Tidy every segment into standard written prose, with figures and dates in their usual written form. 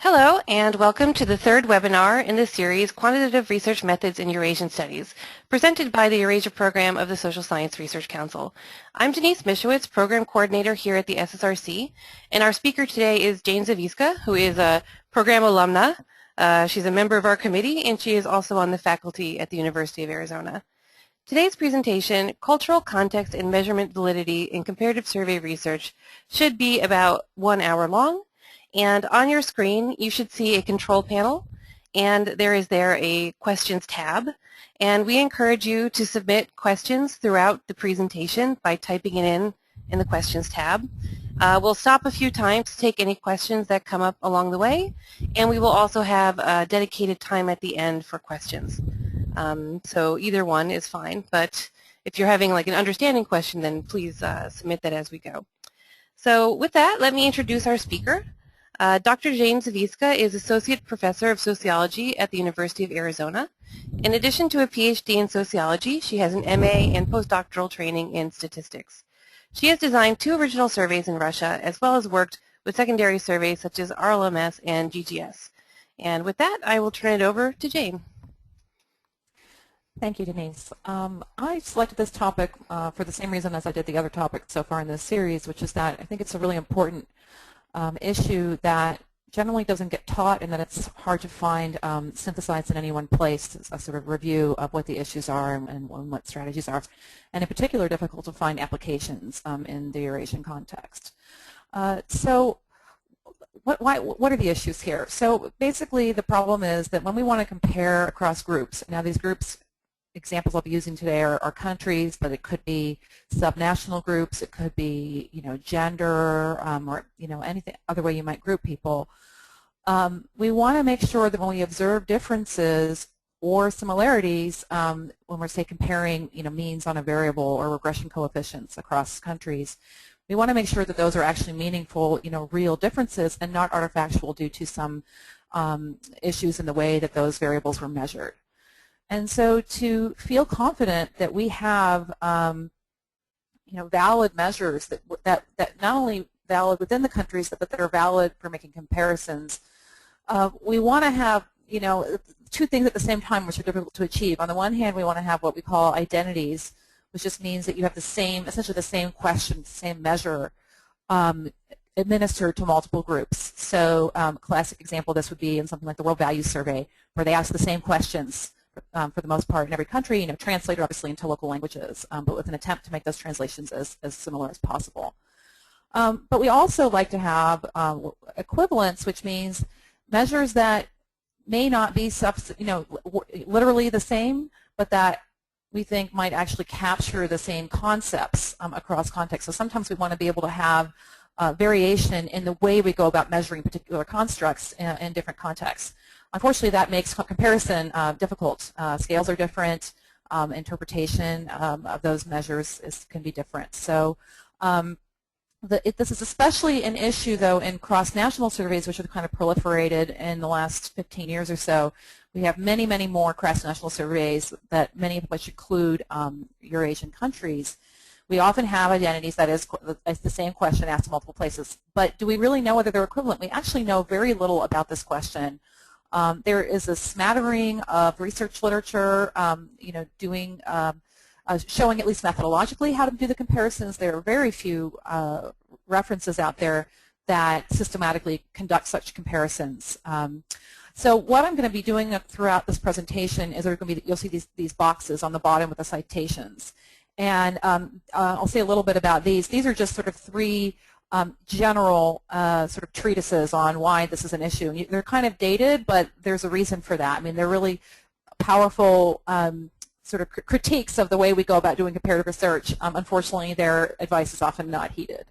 Hello, and welcome to the third webinar in the series, Quantitative Research Methods in Eurasian Studies, presented by the Eurasia Program of the Social Science Research Council. I'm Denise Mishowitz, Program Coordinator here at the SSRC, and our speaker today is Jane Zawiska, who is a program alumna. She's a member of our committee, and she is also on the faculty at the University of Arizona. Today's presentation, Cultural Context and Measurement Validity in Comparative Survey Research, should be about 1 hour long. And on your screen, you should see a control panel, and there is a questions tab. And we encourage you to submit questions throughout the presentation by typing it in the questions tab. We'll stop a few times to take any questions that come up along the way, and we will also have a dedicated time at the end for questions. So either one is fine, but if you're having like an understanding question, then please submit that as we go. So with that, let me introduce our speaker. Dr. Jane Zawiska is Associate Professor of Sociology at the University of Arizona. In addition to a PhD in sociology, she has an MA and postdoctoral training in statistics. She has designed 2 original surveys in Russia, as well as worked with secondary surveys such as RLMS and GGS. And with that, I will turn it over to Jane. Thank you, Denise. I selected this topic for the same reason as I did the other topic so far in this series, which is that I think it's a really important issue that generally doesn't get taught, and that it's hard to find synthesized in any one place, a sort of review of what the issues are and what strategies are, and in particular difficult to find applications in the Eurasian context. So what are the issues here? So basically the problem is that when we want to compare across groups, now these groups, examples I'll be using today are countries, but it could be subnational groups, it could be, gender, or, anything other way you might group people. We want to make sure that when we observe differences or similarities, when we're, say, comparing, means on a variable or regression coefficients across countries, we want to make sure that those are actually meaningful, real differences and not artifactual due to some issues in the way that those variables were measured. And so to feel confident that we have, valid measures that not only valid within the countries, but that are valid for making comparisons, we want to have, 2 things at the same time which are difficult to achieve. On the one hand, we want to have what we call identities, which just means that you have the same, essentially the same question, the same measure administered to multiple groups. So classic example of this would be in something like the World Values Survey, where they ask the same questions for the most part in every country, translated obviously into local languages, but with an attempt to make those translations as similar as possible. But we also like to have equivalence, which means measures that may not be literally the same, but that we think might actually capture the same concepts across contexts. So sometimes we want to be able to have variation in the way we go about measuring particular constructs in different contexts. Unfortunately, that makes comparison difficult. Scales are different. Interpretation of those measures can be different. So this is especially an issue, though, in cross-national surveys, which have kind of proliferated in the last 15 years or so. We have many, many more cross-national surveys, that many of which include Eurasian countries. We often have identities that is the same question asked in multiple places. But do we really know whether they're equivalent? We actually know very little about this question. There is a smattering of research literature, showing at least methodologically how to do the comparisons. There are very few references out there that systematically conduct such comparisons. So what I'm going to be doing throughout this presentation is you'll see these boxes on the bottom with the citations. And I'll say a little bit about these. These are just sort of 3 general sort of treatises on why this is an issue. And they're kind of dated, but there's a reason for that. I mean, they're really powerful sort of critiques of the way we go about doing comparative research. Unfortunately, their advice is often not heeded.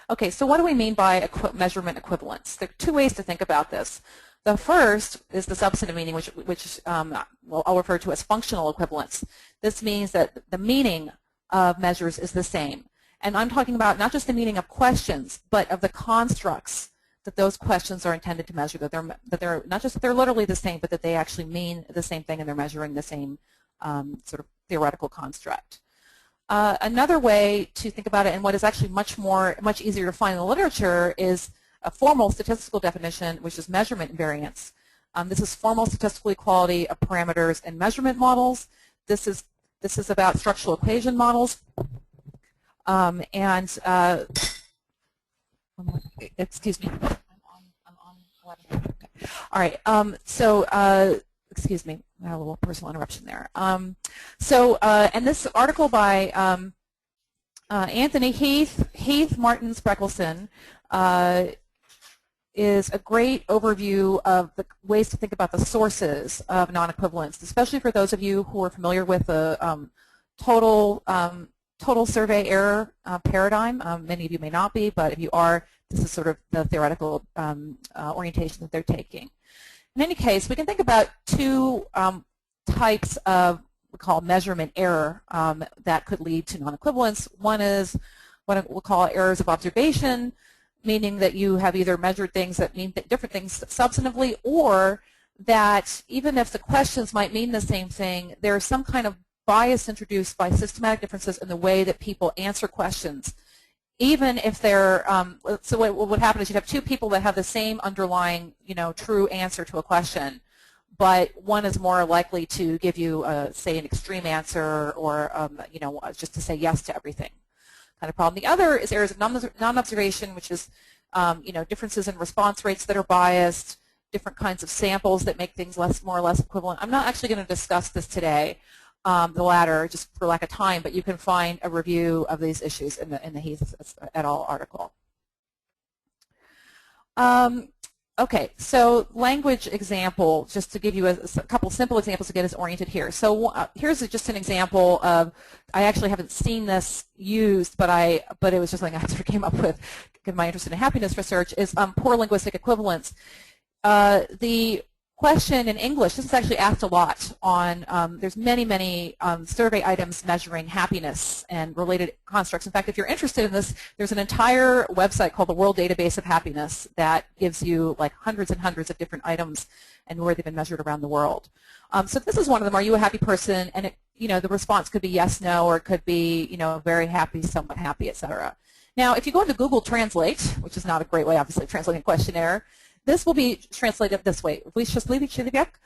Okay, so what do we mean by measurement equivalence? There are 2 ways to think about this. The first is the substantive meaning, which I'll refer to as functional equivalence. This means that the meaning of measures is the same. And I'm talking about not just the meaning of questions, but of the constructs that those questions are intended to measure, that they're not just that they're literally the same, but that they actually mean the same thing and they're measuring the same sort of theoretical construct. Another way to think about it, and what is actually much easier to find in the literature, is a formal statistical definition, which is measurement invariance. This is formal statistical equality of parameters and measurement models. This is about structural equation models. Excuse me. I'm on 11. Okay. All right. Excuse me. I had a little personal interruption there. And this article by Anthony Heath Martin Spreckelson is a great overview of the ways to think about the sources of non-equivalence, especially for those of you who are familiar with the total survey error paradigm. Many of you may not be, but if you are, this is sort of the theoretical orientation that they're taking. In any case, we can think about two types of we call measurement error that could lead to non-equivalence. One is what we'll call errors of observation, meaning that you have either measured things that mean different things substantively, or that even if the questions might mean the same thing, there's some kind of bias introduced by systematic differences in the way that people answer questions. Even if they're, so what would happen is you'd have two people that have the same underlying, true answer to a question, but one is more likely to give you, say, an extreme answer or, just to say yes to everything kind of problem. The other is errors of non-observation, which is, differences in response rates that are biased, different kinds of samples that make things more or less equivalent. I'm not actually going to discuss this today, the latter, just for lack of time, but you can find a review of these issues in the Heath et al. Article. Okay, so language example, just to give you a couple simple examples to get us oriented here. So here's just an example of, I actually haven't seen this used, but it was just something I sort of came up with, given my interest in happiness research, is poor linguistic equivalence. The question in English, this is actually asked a lot on, there's many survey items measuring happiness and related constructs. In fact, if you're interested in this, there's an entire website called the World Database of Happiness that gives you like hundreds and hundreds of different items and where they've been measured around the world. So this is one of them, are you a happy person? And the response could be yes, no, or it could be, very happy, somewhat happy, etc. Now, if you go into Google Translate, which is not a great way, obviously, of translating a questionnaire, this will be translated this way, вы счастливый человек,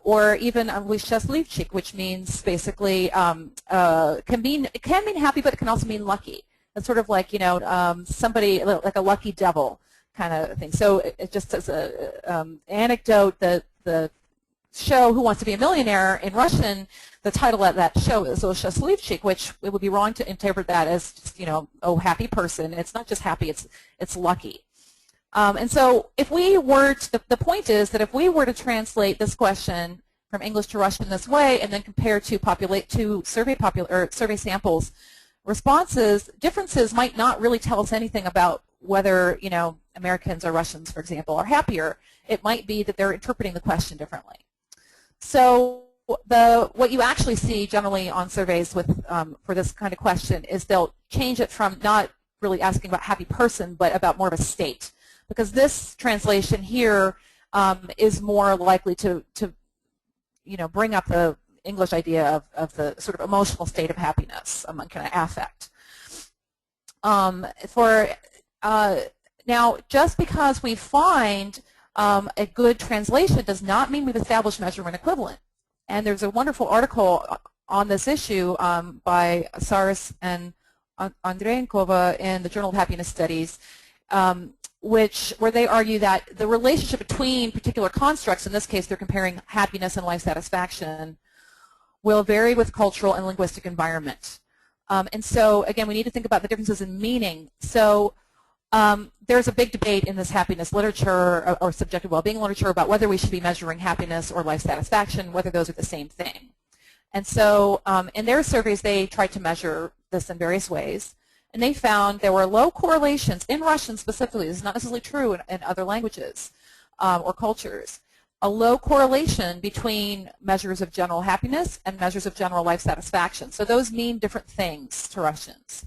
or even вы счастливчик, which means basically it can mean happy, but it can also mean lucky. It's sort of like somebody like a lucky devil kind of thing. So it just as an anecdote, the show Who Wants to Be a Millionaire in Russian, the title of that show is счастливчик, which it would be wrong to interpret that as just, oh, happy person. It's not just happy; it's lucky. And so if we were to, the point is that if we were to translate this question from English to Russian this way and then compare to survey samples responses, differences might not really tell us anything about whether, Americans or Russians, for example, are happier. It might be that they're interpreting the question differently. So what you actually see generally on surveys with for this kind of question is they'll change it from not really asking about happy person, but about more of a state. Because this translation here is more likely to bring up the English idea of the sort of emotional state of happiness, kind of affect. Now, just because we find a good translation does not mean we've established measurement equivalent. And there's a wonderful article on this issue by Saris and Andreenkova in the Journal of Happiness Studies, where they argue that the relationship between particular constructs, in this case they're comparing happiness and life satisfaction, will vary with cultural and linguistic environment. And so, again, we need to think about the differences in meaning. So there's a big debate in this happiness literature or subjective well-being literature about whether we should be measuring happiness or life satisfaction, whether those are the same thing. And so in their surveys, they tried to measure this in various ways. And they found there were low correlations, in Russian specifically, this is not necessarily true in other languages or cultures, a low correlation between measures of general happiness and measures of general life satisfaction. So those mean different things to Russians.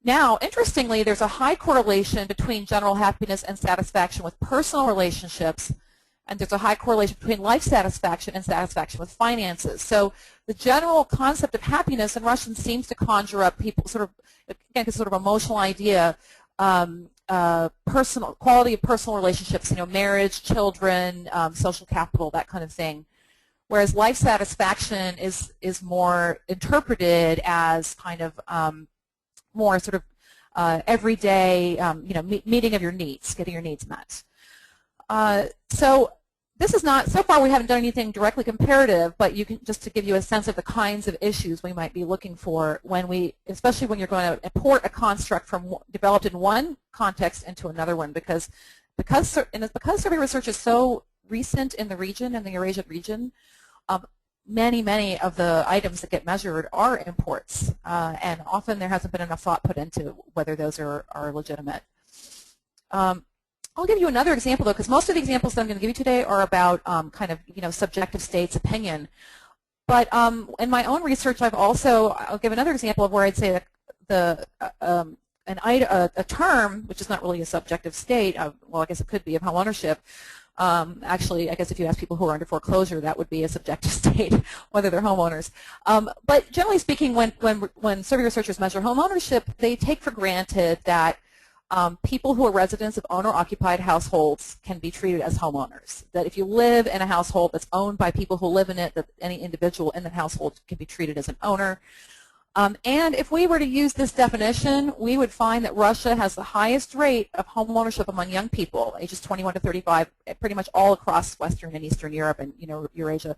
Now, interestingly, there's a high correlation between general happiness and satisfaction with personal relationships, and there's a high correlation between life satisfaction and satisfaction with finances. So the general concept of happiness in Russian seems to conjure up people sort of, again, this sort of emotional idea personal quality of personal relationships, marriage, children, social capital, that kind of thing. Whereas life satisfaction is more interpreted as kind of more sort of everyday, meeting of your needs, getting your needs met. So this is not, so far we haven't done anything directly comparative, but you can, just to give you a sense of the kinds of issues we might be looking for when especially when you're going to import a construct developed in one context into another one, because survey research is so recent in the region, in the Eurasian region, many of the items that get measured are imports, and often there hasn't been enough thought put into whether those are legitimate. I'll give you another example, though, because most of the examples that I'm going to give you today are about kind of, subjective states' opinion. But in my own research, I'll give another example of where I'd say that a term, which is not really a subjective state, well, I guess it could be, of homeownership. Actually, I guess if you ask people who are under foreclosure, that would be a subjective state, whether they're homeowners. But generally speaking, when survey researchers measure homeownership, they take for granted that people who are residents of owner-occupied households can be treated as homeowners. That if you live in a household that's owned by people who live in it, that any individual in the household can be treated as an owner. And if we were to use this definition, we would find that Russia has the highest rate of homeownership among young people, ages 21 to 35, pretty much all across Western and Eastern Europe and Eurasia.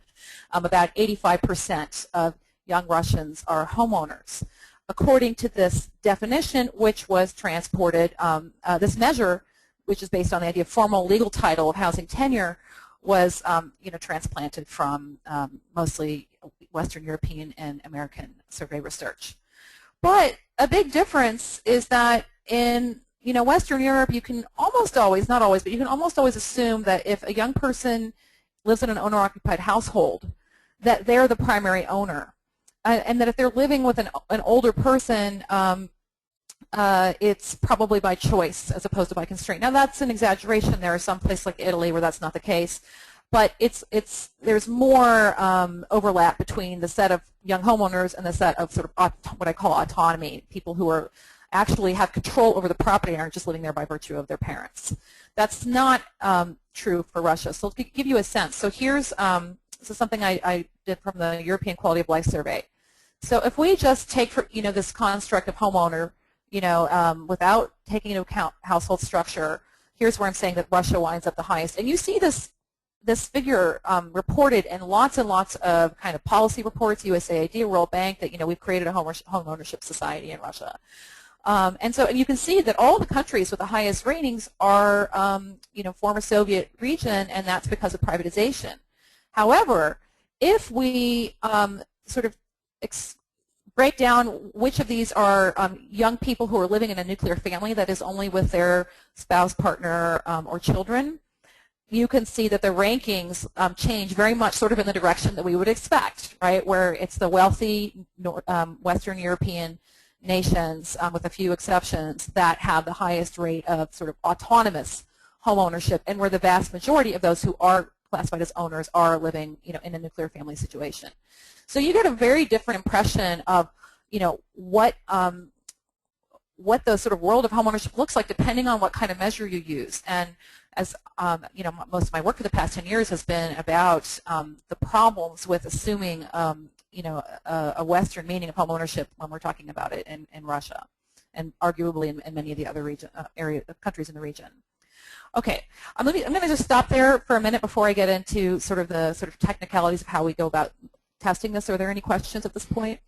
About 85% of young Russians are homeowners. According to this definition, which was transported, this measure, which is based on the idea of formal legal title of housing tenure, was transplanted from mostly Western European and American survey research. But a big difference is that in Western Europe, you can almost always, not always, but you can almost always assume that if a young person lives in an owner-occupied household, that they're the primary owner. And that if they're living with an older person, it's probably by choice as opposed to by constraint. Now that's an exaggeration. There are some places like Italy where that's not the case, but there's more overlap between the set of young homeowners and the set of sort of what I call autonomy, people who are actually have control over the property and aren't just living there by virtue of their parents. That's not true for Russia. So to give you a sense, so here's this is something I did from the European Quality of Life Survey. So if we just take this construct of homeowner, without taking into account household structure, here's where I'm saying that Russia winds up the highest. And you see this figure reported in lots and lots of kind of policy reports, USAID, World Bank, that we've created a home ownership society in Russia. And you can see that all the countries with the highest ratings are former Soviet region, and that's because of privatization. However, if we sort of break down which of these are young people who are living in a nuclear family, that is only with their spouse, partner, or children, you can see that the rankings change very much sort of in the direction that we would expect, right, where it's the wealthy Western European nations, with a few exceptions, that have the highest rate of sort of autonomous home ownership, and where the vast majority of those who are classified as owners are living, in a nuclear family situation. So you get a very different impression of, what the sort of world of homeownership looks like depending on what kind of measure you use. And as most of my work for the past 10 years has been about the problems with assuming, a Western meaning of homeownership when we're talking about it in Russia, and arguably in many of the other countries in the region. Okay, I'm going to just stop there for a minute before I get into sort of the technicalities of how we go about testing this. Are there any questions at this point?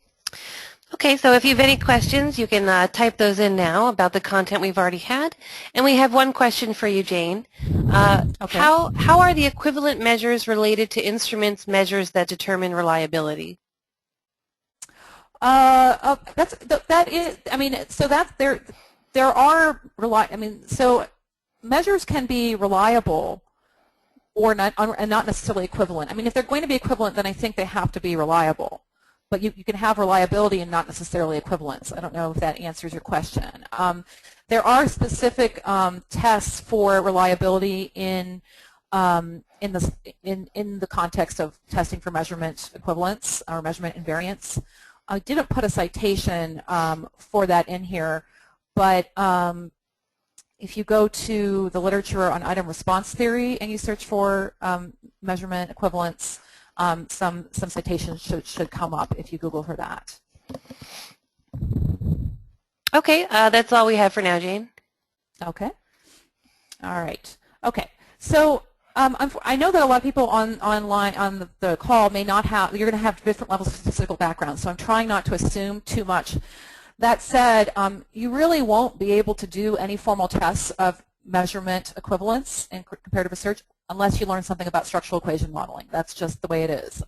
Okay, so if you have any questions, you can type those in now about the content we've already had. And we have one question for you, Jane. Okay. How are the equivalent measures related to instruments measures that determine reliability? So measures can be reliable or not, and not necessarily equivalent. I mean, if they're going to be equivalent, then I think they have to be reliable. But you can have reliability and not necessarily equivalence. I don't know if that answers your question. There are specific tests for reliability in the context of testing for measurement equivalence or measurement invariance. I didn't put a citation for that in here, but if you go to the literature on item response theory and you search for measurement equivalence, some citations should come up if you Google for that. Okay, that's all we have for now, Jane. Okay. All right. Okay. So I know that a lot of people online on the call may not have, you're going to have different levels of statistical background, so I'm trying not to assume too much. That said, you really won't be able to do any formal tests of measurement equivalence in comparative research unless you learn something about structural equation modeling. That's just the way it is.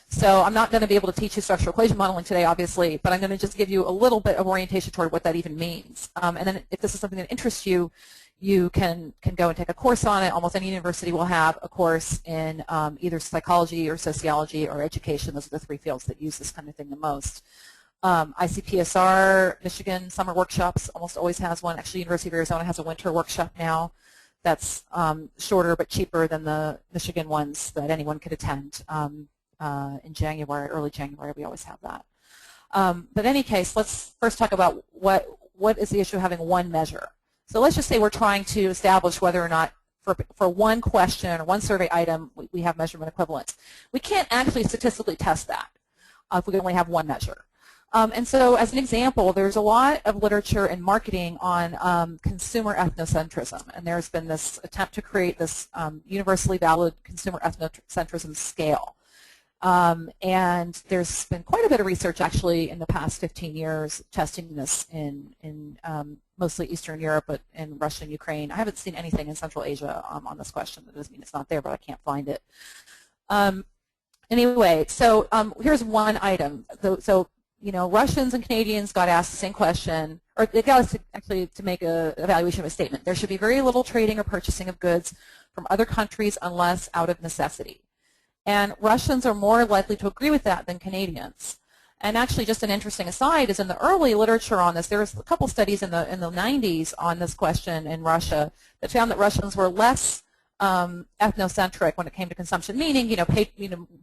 So I'm not going to be able to teach you structural equation modeling today, obviously, but I'm going to just give you a little bit of orientation toward what that even means. And then if this is something that interests you, you can go and take a course on it. Almost any university will have a course in either psychology or sociology or education. Those are the three fields that use this kind of thing the most. ICPSR, Michigan Summer Workshops almost always has one. Actually, University of Arizona has a winter workshop now that's shorter but cheaper than the Michigan ones that anyone could attend in January, early January. We always have that. But in any case, let's first talk about what is the issue of having one measure. So let's just say we're trying to establish whether or not for one question or one survey item we have measurement equivalence. We can't actually statistically test that if we only have one measure. And so as an example, there's a lot of literature in marketing on consumer ethnocentrism. And there's been this attempt to create this universally valid consumer ethnocentrism scale. And there's been quite a bit of research actually in the past 15 years testing this in mostly Eastern Europe, but in Russia and Ukraine. I haven't seen anything in Central Asia on this question. That doesn't mean it's not there, but I can't find it. Anyway, so here's one item. So you know, Russians and Canadians got asked the same question, or they got us actually to make an evaluation of a statement. There should be very little trading or purchasing of goods from other countries unless out of necessity. And Russians are more likely to agree with that than Canadians. And actually, just an interesting aside is in the early literature on this, there was a couple studies in the 90s on this question in Russia that found that Russians were less ethnocentric when it came to consumption, meaning,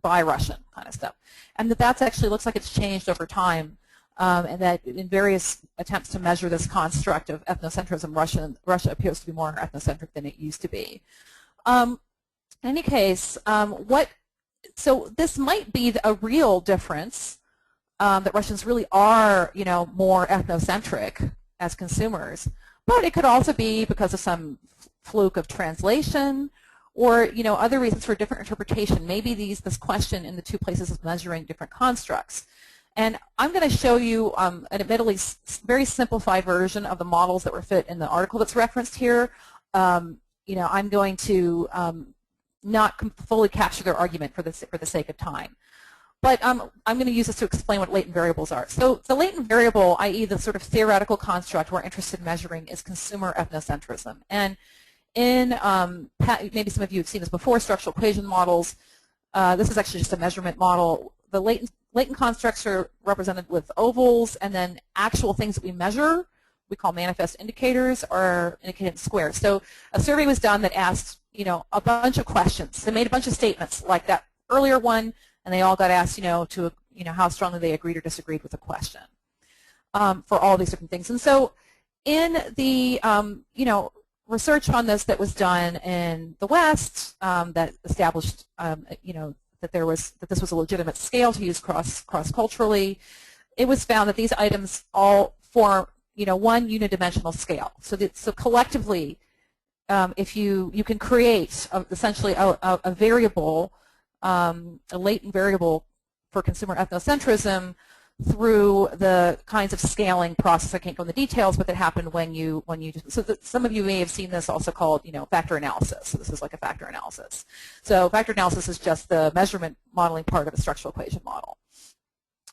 buy Russian kind of stuff. And that's actually looks like it's changed over time, and that in various attempts to measure this construct of ethnocentrism, Russia appears to be more ethnocentric than it used to be. In any case, so this might be a real difference, that Russians really are, more ethnocentric as consumers, but it could also be because of some fluke of translation, or other reasons for different interpretation. Maybe this question in the two places is measuring different constructs. And I'm going to show you an admittedly very simplified version of the models that were fit in the article that's referenced here. I'm going to not fully capture their argument for the sake of time. But I'm going to use this to explain what latent variables are. So the latent variable, i.e. the sort of theoretical construct we're interested in measuring, is consumer ethnocentrism. And in, maybe some of you have seen this before, structural equation models, this is actually just a measurement model. The latent constructs are represented with ovals, and then actual things that we measure, we call manifest indicators, are indicated in squares. So a survey was done that asked, a bunch of questions. They made a bunch of statements like that earlier one, and they all got asked, to how strongly they agreed or disagreed with the question for all these different things. And so in the, research on this that was done in the West that established, that this was a legitimate scale to use cross-culturally, it was found that these items all form, one unidimensional scale. So collectively, if you can create essentially a variable, a latent variable for consumer ethnocentrism through the kinds of scaling process. I can't go into the details, but that happened when you some of you may have seen this also called, factor analysis. So this is like a factor analysis. So factor analysis is just the measurement modeling part of a structural equation model.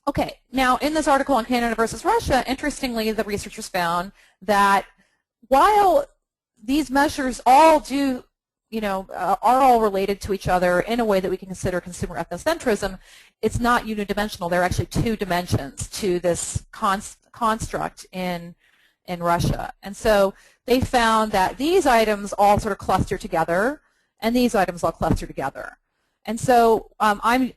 Okay, now in this article on Canada versus Russia, interestingly, the researchers found that while these measures all do, are all related to each other in a way that we can consider consumer ethnocentrism, it's not unidimensional. There are actually two dimensions to this construct in Russia. And so they found that these items all sort of cluster together, and these items all cluster together. And so they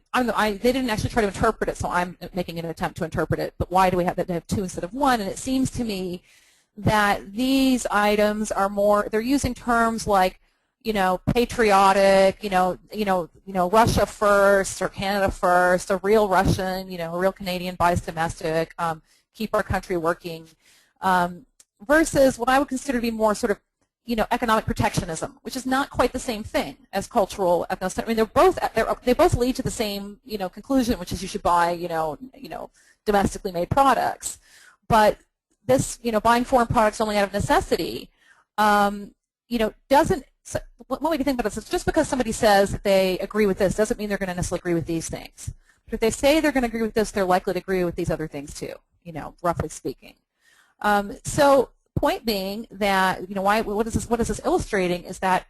didn't actually try to interpret it, so I'm making an attempt to interpret it. But why do we have that to have two instead of one? And it seems to me that these items are more, they're using terms like, patriotic, Russia first or Canada first, a real Russian, a real Canadian buys domestic, keep our country working, versus what I would consider to be more sort of, economic protectionism, which is not quite the same thing as cultural ethnocentrism. I mean, they both lead to the same, conclusion, which is you should buy, domestically made products. But this, buying foreign products only out of necessity, doesn't. So what we can think about is just because somebody says that they agree with this doesn't mean they're going to necessarily agree with these things. But if they say they're going to agree with this, they're likely to agree with these other things too, roughly speaking. So point being that, what is this illustrating is that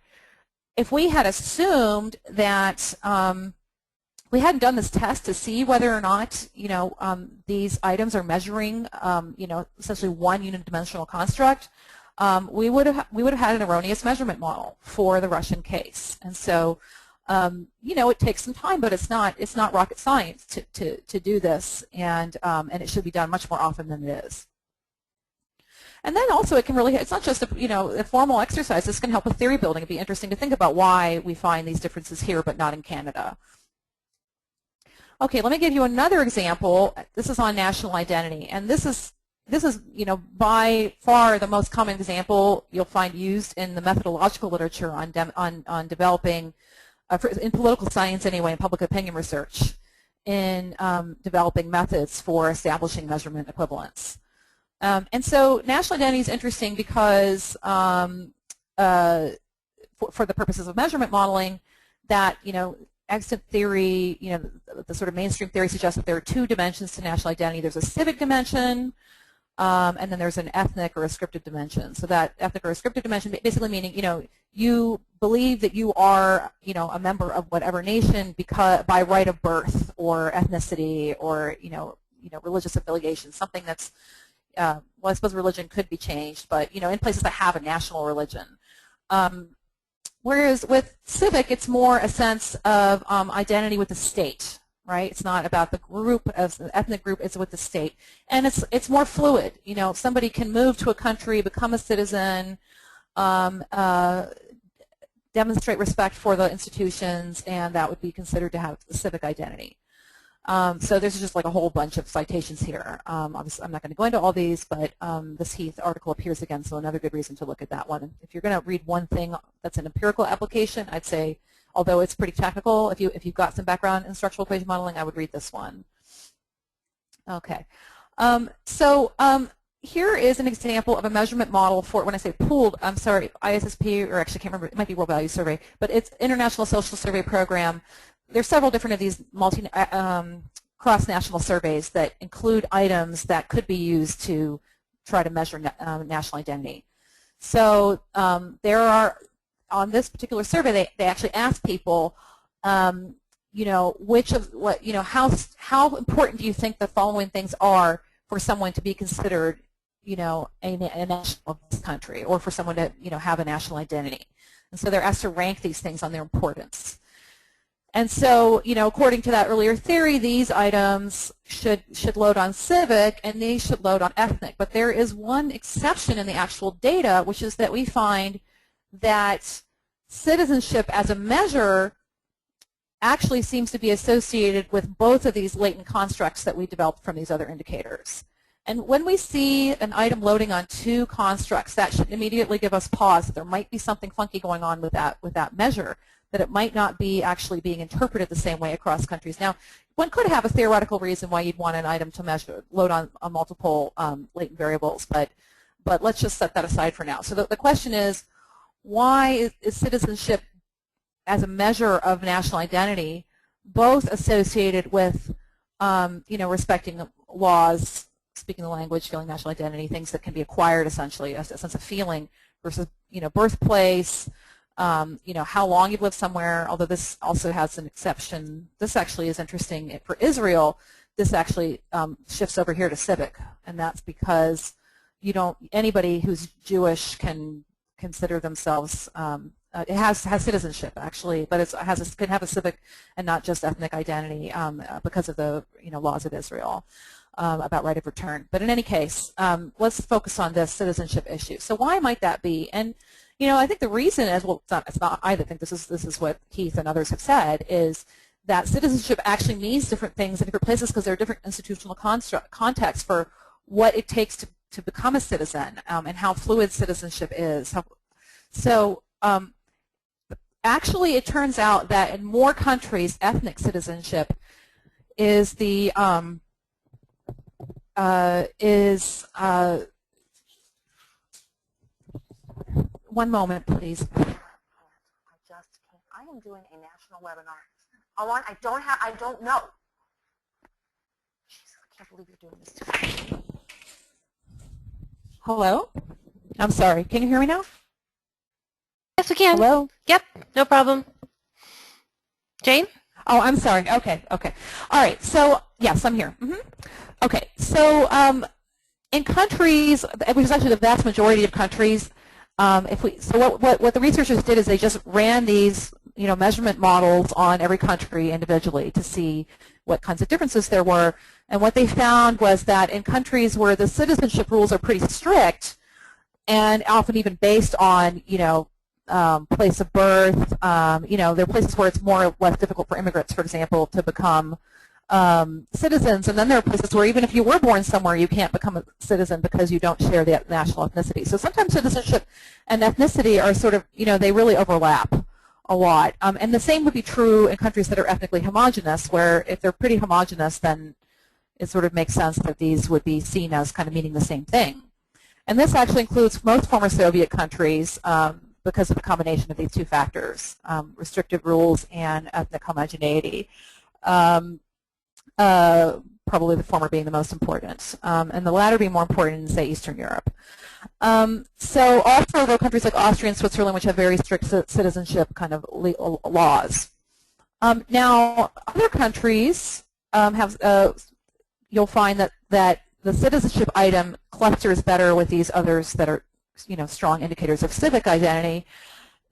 if we had assumed that we hadn't done this test to see whether or not, these items are measuring, essentially one unidimensional construct, we would have had an erroneous measurement model for the Russian case. And so, it takes some time, but it's not rocket science to do this, and it should be done much more often than it is. And then also it can really, it's not just a formal exercise. This can help with theory building. It'd be interesting to think about why we find these differences here but not in Canada. Okay, let me give you another example. This is on national identity, and this is by far the most common example you'll find used in the methodological literature on developing, in political science anyway, in public opinion research, in developing methods for establishing measurement equivalence. And so national identity is interesting because for the purposes of measurement modeling, that, extant theory, the sort of mainstream theory suggests that there are two dimensions to national identity. There's a civic dimension, and then there's an ethnic or a scriptive dimension. So that ethnic or a scriptive dimension basically meaning, you believe that you are, a member of whatever nation because by right of birth or ethnicity or, religious affiliation, something that's, well, I suppose religion could be changed, but, in places that have a national religion. Whereas with civic, it's more a sense of identity with the state, right? It's not about the group as an ethnic group, it's with the state. And it's more fluid. Somebody can move to a country, become a citizen, demonstrate respect for the institutions, and that would be considered to have the civic identity. So there's just like a whole bunch of citations here. Obviously, I'm not going to go into all these, but this Heath article appears again, so another good reason to look at that one. If you're going to read one thing that's an empirical application, I'd say, although it's pretty technical, if you've got some background in structural equation modeling, I would read this one. Okay. Here is an example of a measurement model for, when I say pooled, I'm sorry, ISSP, or actually I can't remember, it might be World Value Survey, but it's International Social Survey Program. There's several different of these cross-national surveys that include items that could be used to try to measure national identity. So there are, on this particular survey, they actually ask people, which of what, how important do you think the following things are for someone to be considered, a national of this country, or for someone to, have a national identity. And so they're asked to rank these things on their importance. And so, according to that earlier theory, these items should load on civic, and these should load on ethnic. But there is one exception in the actual data, which is that we find that citizenship as a measure actually seems to be associated with both of these latent constructs that we developed from these other indicators. And when we see an item loading on two constructs, that should immediately give us pause that there might be something funky going on with that measure, that it might not be actually being interpreted the same way across countries. Now, one could have a theoretical reason why you'd want an item to load on multiple latent variables, but let's just set that aside for now. So the question is, why is citizenship as a measure of national identity both associated with, respecting laws, speaking the language, feeling national identity, things that can be acquired essentially, a sense of feeling, versus, birthplace, how long you've lived somewhere, although this also has an exception. This actually is interesting. For Israel, this actually shifts over here to civic, and that's because anybody who's Jewish can consider themselves, it has citizenship actually, but can have a civic and not just ethnic identity because of the laws of Israel. about right of return. But in any case, let's focus on this citizenship issue. So why might that be? And I think the reason is, well, it's not I think this is what Keith and others have said, is that citizenship actually means different things in different places because there are different institutional contexts for what it takes to become a citizen, and how fluid citizenship is. Actually, it turns out that in more countries, ethnic citizenship is the one moment, please. I am doing a national webinar. I don't know. Jesus, I can't believe you're doing this to me. Hello? I'm sorry. Can you hear me now? Yes, we can. Hello? Yep, no problem. Jane? Oh, I'm sorry. Okay. All right. So, yes, I'm here. Okay. So, in countries, which is actually the vast majority of countries, what the researchers did is they just ran these, measurement models on every country individually to see what kinds of differences there were. And what they found was that in countries where the citizenship rules are pretty strict, and often even based on, place of birth, there are places where it's more or less difficult for immigrants, for example, to become citizens, and then there are places where even if you were born somewhere, you can't become a citizen because you don't share the national ethnicity. So sometimes citizenship and ethnicity are sort of, they really overlap a lot. And the same would be true in countries that are ethnically homogenous, where if they're pretty homogenous, then it sort of makes sense that these would be seen as kind of meaning the same thing. And this actually includes most former Soviet countries because of the combination of these two factors, restrictive rules and ethnic homogeneity. Probably the former being the most important, and the latter being more important in, say, Eastern Europe. So also there are countries like Austria and Switzerland which have very strict citizenship kind of legal laws. Now, other countries have, you'll find that the citizenship item clusters better with these others that are, strong indicators of civic identity.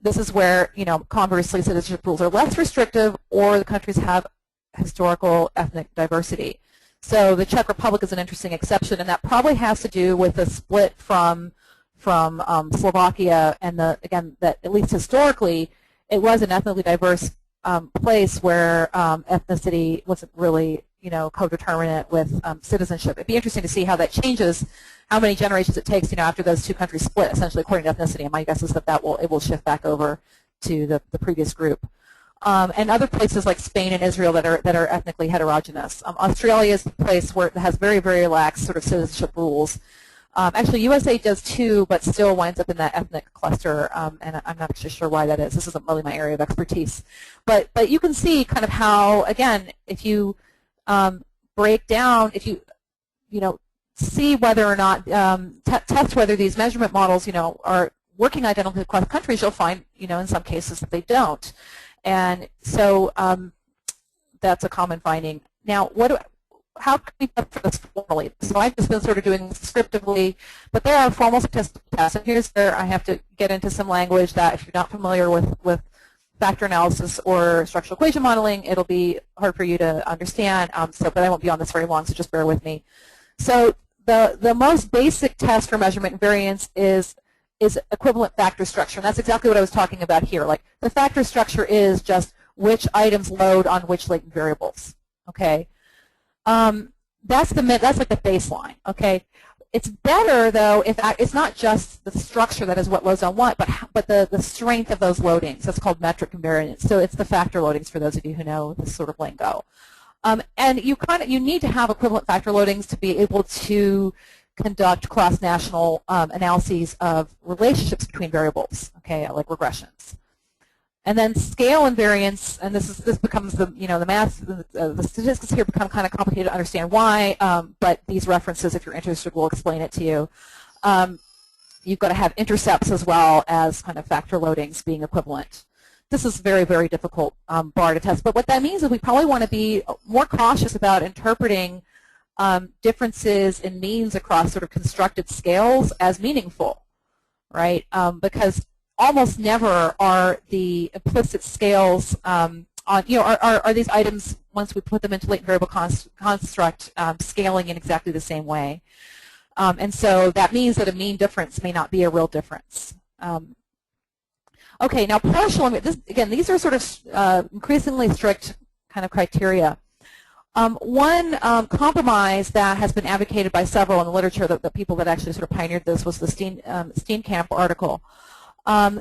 This is where, conversely, citizenship rules are less restrictive, or the countries have historical ethnic diversity. So the Czech Republic is an interesting exception, and that probably has to do with the split from Slovakia, and again, that at least historically, it was an ethnically diverse place where ethnicity wasn't really, co-determinant with citizenship. It'd be interesting to see how that changes, how many generations it takes, after those two countries split, essentially according to ethnicity. And my guess is that it will shift back over to the previous group. And other places like Spain and Israel that are ethnically heterogeneous. Australia is the place where it has very, very lax sort of citizenship rules. Actually, USA does too, but still winds up in that ethnic cluster, and I'm not actually sure why that is. This isn't really my area of expertise. But you can see kind of how, again, if you break down, if you see whether or not, test whether these measurement models, are working identically across countries, you'll find, in some cases that they don't. And so that's a common finding. Now, how can we test for this formally? So I've just been sort of doing this descriptively, but there are formal statistical tests. And here's where I have to get into some language that, if you're not familiar with factor analysis or structural equation modeling, it'll be hard for you to understand. But I won't be on this very long, so just bear with me. So the most basic test for measurement invariance is equivalent factor structure, and that's exactly what I was talking about here. Like, the factor structure is just which items load on which latent variables. Okay, that's like the baseline. Okay, it's better though if it's not just the structure that is what loads on what, but the strength of those loadings. That's called metric invariance. So it's the factor loadings for those of you who know this sort of lingo. And you need to have equivalent factor loadings to be able to conduct cross-national analyses of relationships between variables, okay, like regressions. And then scale invariance, and this becomes the math, the statistics here become kind of complicated to understand why, but these references, if you're interested, will explain it to you. You've got to have intercepts as well as kind of factor loadings being equivalent. This is very, very difficult bar to test, but what that means is we probably want to be more cautious about interpreting differences in means across sort of constructed scales as meaningful, right? Because almost never are the implicit scales are these items, once we put them into latent variable construct, scaling in exactly the same way? And so that means that a mean difference may not be a real difference. Okay, now partial, again, these are sort of increasingly strict kind of criteria. One compromise that has been advocated by several in the literature, the people that actually sort of pioneered this, was the Steenkamp article.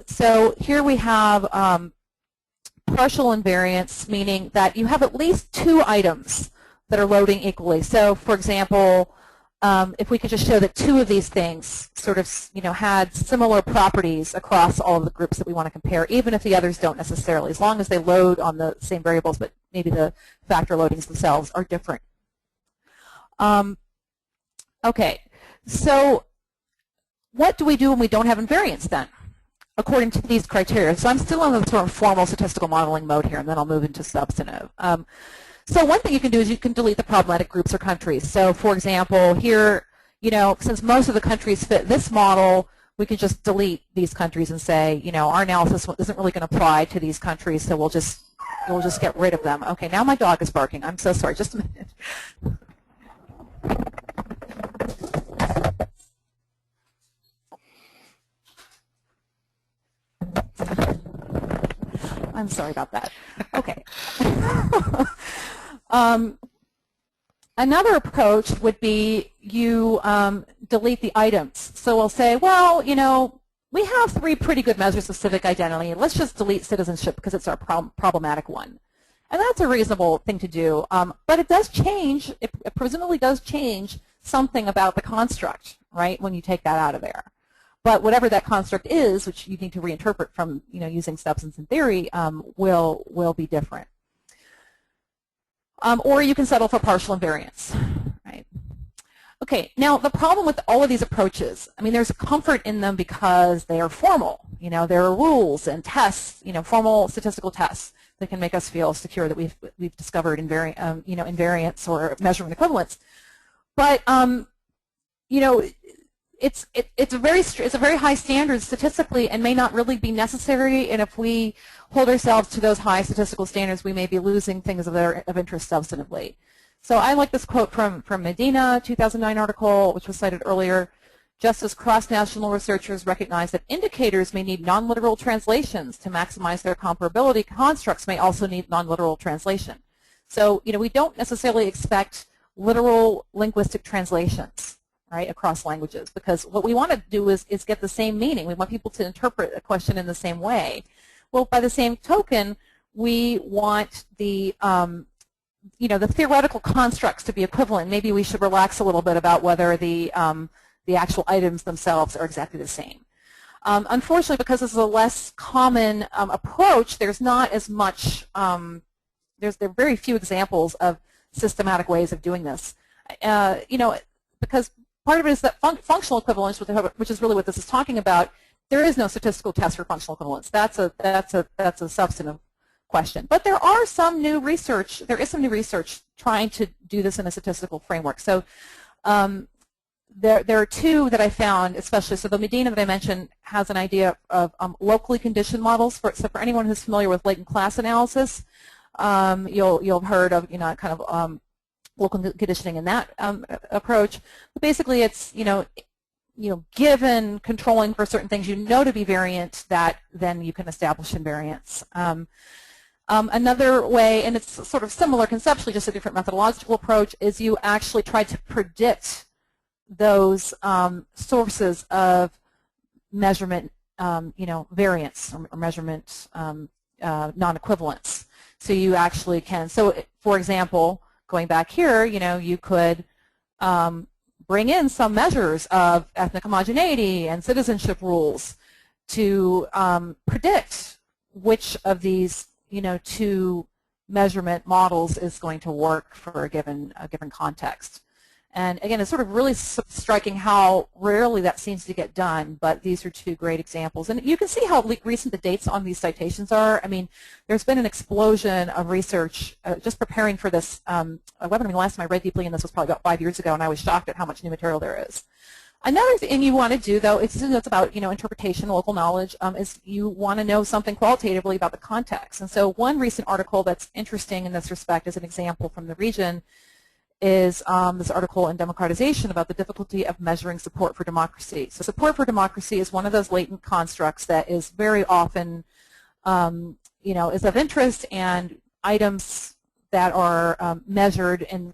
So here we have partial invariance, meaning that you have at least two items that are loading equally. So, for example, if we could just show that two of these things sort of, had similar properties across all of the groups that we want to compare, even if the others don't necessarily, as long as they load on the same variables, but maybe the factor loadings themselves are different. Okay, so what do we do when we don't have invariance then, according to these criteria? So I'm still in the sort of formal statistical modeling mode here, and then I'll move into substantive. So one thing you can do is you can delete the problematic groups or countries. So for example, here, since most of the countries fit this model, we can just delete these countries and say, our analysis isn't really going to apply to these countries, so we'll just get rid of them. Okay, now my dog is barking. I'm so sorry. Just a minute. I'm sorry about that. Okay. Another approach would be you delete the items. So we'll say, well, we have three pretty good measures of civic identity. Let's just delete citizenship because it's our problematic one. And that's a reasonable thing to do. But it does change, it presumably does change something about the construct, right, when you take that out of there. But whatever that construct is, which you need to reinterpret from using substance and theory, will be different. Or you can settle for partial invariance, right? Okay, now the problem with all of these approaches, there's comfort in them because they are formal. There are rules and tests, formal statistical tests that can make us feel secure that we've discovered invariance or measurement equivalence. But it's a very high standard statistically and may not really be necessary. And if we hold ourselves to those high statistical standards, we may be losing things of interest substantively. So I like this quote from Medina, 2009 article, which was cited earlier. Just as cross-national researchers recognize that indicators may need non-literal translations to maximize their comparability, constructs may also need non-literal translation. So we don't necessarily expect literal linguistic translations, right, across languages, because what we want to do is get the same meaning. We want people to interpret a question in the same way. Well, by the same token, we want the the theoretical constructs to be equivalent. Maybe we should relax a little bit about whether the actual items themselves are exactly the same. Unfortunately, because this is a less common approach, there's not as much. There are very few examples of systematic ways of doing this. Because part of it is that functional equivalence, which is really what this is talking about, there is no statistical test for functional equivalence. That's a substantive question. But there is some new research trying to do this in a statistical framework. So there are two that I found, especially. So the Medina that I mentioned has an idea of locally conditioned models. So for anyone who's familiar with latent class analysis, you'll have heard of kind of local conditioning in that approach. But basically, it's given controlling for certain things to be variant, that then you can establish invariance. Another way, and it's sort of similar conceptually, just a different methodological approach, is you actually try to predict those sources of measurement, variance or measurement non-equivalence. So you actually can. So, for example, going back here, you could bring in some measures of ethnic homogeneity and citizenship rules to predict which of these two measurement models is going to work for a given context. And again, it's sort of really striking how rarely that seems to get done, but these are two great examples. And you can see how recent the dates on these citations are. There's been an explosion of research just preparing for this webinar. The last time I read deeply in this was probably about 5 years ago, and I was shocked at how much new material there is. Another thing you want to do, though, it's about interpretation, local knowledge, is you want to know something qualitatively about the context. And so one recent article that's interesting in this respect, as an example from the region, is this article in Democratization about the difficulty of measuring support for democracy. So support for democracy is one of those latent constructs that is very often, is of interest, and items that are measured and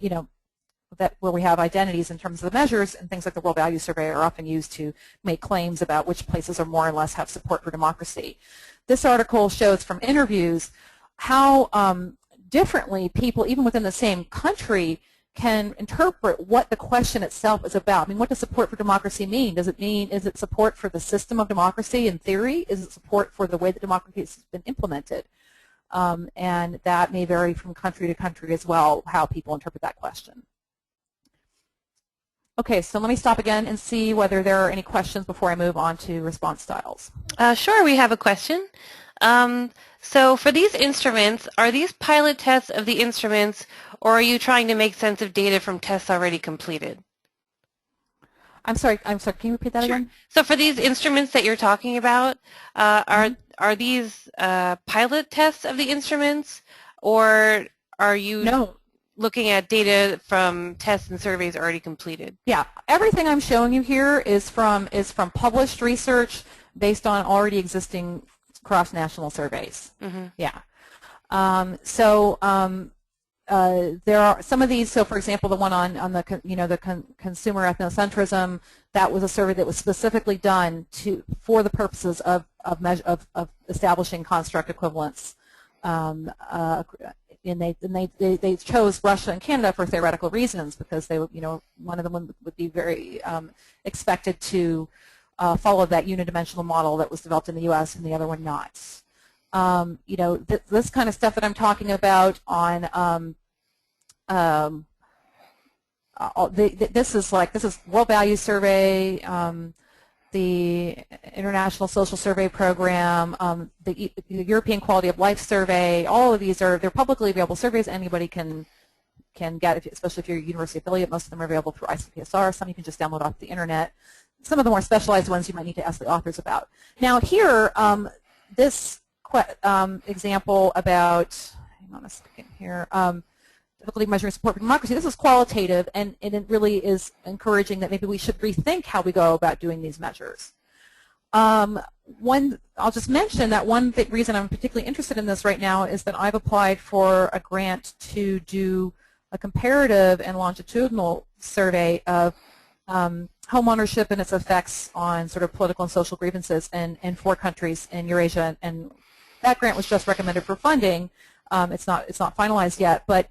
where we have identities in terms of the measures, and things like the World Value Survey are often used to make claims about which places are more or less have support for democracy. This article shows from interviews how differently people, even within the same country, can interpret what the question itself is about. I mean, what does support for democracy mean? Does it mean, is it support for the system of democracy in theory? Is it support for the way that democracy has been implemented? And that may vary from country to country as well, how people interpret that question. Okay, so let me stop again and see whether there are any questions before I move on to response styles. Sure, we have a question. So for these instruments, are these pilot tests of the instruments, or are you trying to make sense of data from tests already completed? I'm sorry, can you repeat that again? So for these instruments that you're talking about, are these pilot tests of the instruments, or are you looking at data from tests and surveys already completed? Yeah, everything I'm showing you here is from published research based on already existing cross-national surveys. Mm-hmm. Yeah. There are some of these. So, for example, the one on the consumer ethnocentrism, that was a survey that was specifically done for the purposes of establishing construct equivalence. And they chose Russia and Canada for theoretical reasons, because they one of them would be very expected to follow that unidimensional model that was developed in the U.S. and the other one not. This kind of stuff that I'm talking about on this is World Value Survey, the International Social Survey Program, the European Quality of Life Survey. All of these they're publicly available surveys. Anybody can get, especially if you're a university affiliate. Most of them are available through ICPSR. Some you can just download off the internet. Some of the more specialized ones you might need to ask the authors about. Now here, this example about, hang on a second here, difficulty measuring support for democracy. This is qualitative, and it really is encouraging that maybe we should rethink how we go about doing these measures. I'll just mention that one reason I'm particularly interested in this right now is that I've applied for a grant to do a comparative and longitudinal survey of homeownership and its effects on sort of political and social grievances in 4 countries in Eurasia, and that grant was just recommended for funding. It's not finalized yet, but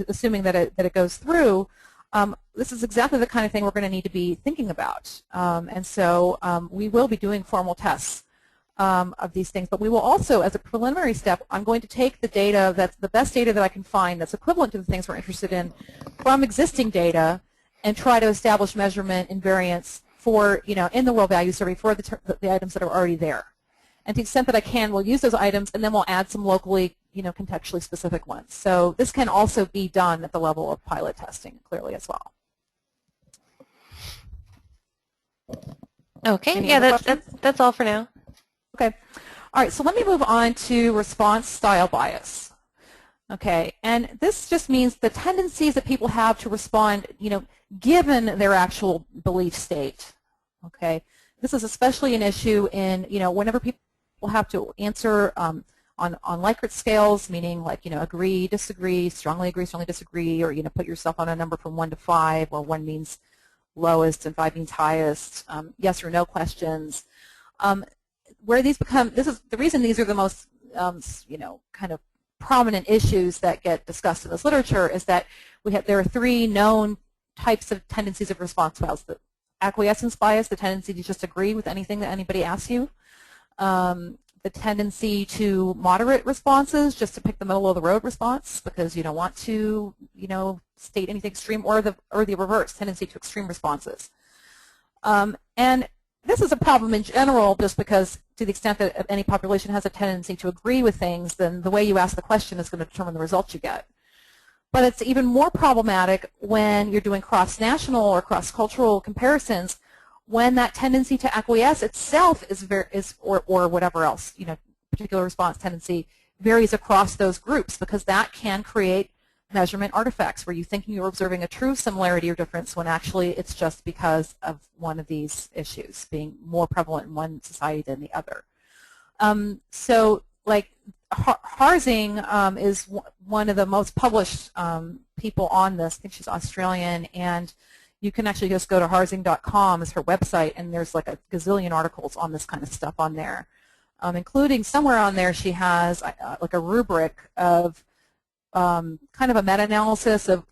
assuming that it goes through, this is exactly the kind of thing we're going to need to be thinking about. And so we will be doing formal tests of these things, but we will also, as a preliminary step, I'm going to take the data, that's the best data that I can find that's equivalent to the things we're interested in from existing data, and try to establish measurement invariance for, in the World Value Survey for the items that are already there. And to the extent that I can, we'll use those items, and then we'll add some locally, contextually specific ones. So this can also be done at the level of pilot testing, clearly, as well. Okay, yeah, that's all for now. Okay. All right, so let me move on to response style bias. Okay, and this just means the tendencies that people have to respond, given their actual belief state. Okay, this is especially an issue in, whenever people have to answer on Likert scales, meaning like, agree, disagree, strongly disagree, or, put yourself on a number from 1 to 5, where 1 means lowest and 5 means highest, yes or no questions. Where these become, this is the reason these are the most, kind of prominent issues that get discussed in this literature, is that there are 3 known types of tendencies of response styles. The acquiescence bias, the tendency to just agree with anything that anybody asks you. The tendency to moderate responses, just to pick the middle of the road response because you don't want to, state anything extreme, or the reverse, tendency to extreme responses. And this is a problem in general, just because to the extent that any population has a tendency to agree with things, then the way you ask the question is going to determine the results you get. But it's even more problematic when you're doing cross-national or cross-cultural comparisons, when that tendency to acquiesce itself or whatever else, particular response tendency varies across those groups, because that can create measurement artifacts where you think you're observing a true similarity or difference when actually it's just because of one of these issues being more prevalent in one society than the other. So like Harzing is one of the most published people on this. I think she's Australian, and you can actually just go to harzing.com as her website, and there's like a gazillion articles on this kind of stuff on there, including somewhere on there she has like a rubric of kind of a meta-analysis of,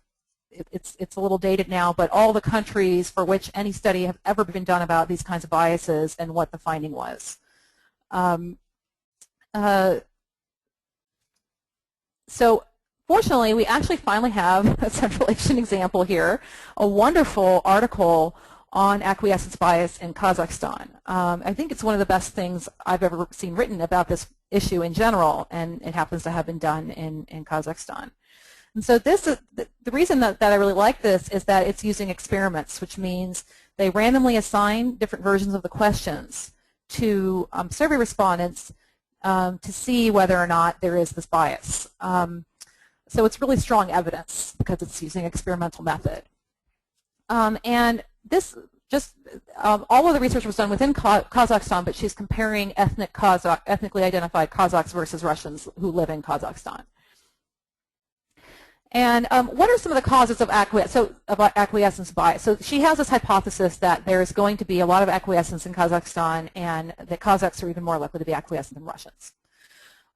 it's a little dated now, but all the countries for which any study have ever been done about these kinds of biases and what the finding was. So fortunately, we actually finally have a Central Asian example here, a wonderful article on acquiescence bias in Kazakhstan. I think it's one of the best things I've ever seen written about this issue in general, and it happens to have been done in Kazakhstan. And so this is the reason that I really like this is that it's using experiments, which means they randomly assign different versions of the questions to survey respondents to see whether or not there is this bias. So it's really strong evidence because it's using experimental method. And this just, all of the research was done within Kazakhstan, but she's comparing ethnically identified Kazakhs versus Russians who live in Kazakhstan. And what are some of the causes of acquiescence bias? So she has this hypothesis that there's going to be a lot of acquiescence in Kazakhstan, and that Kazakhs are even more likely to be acquiescent than Russians.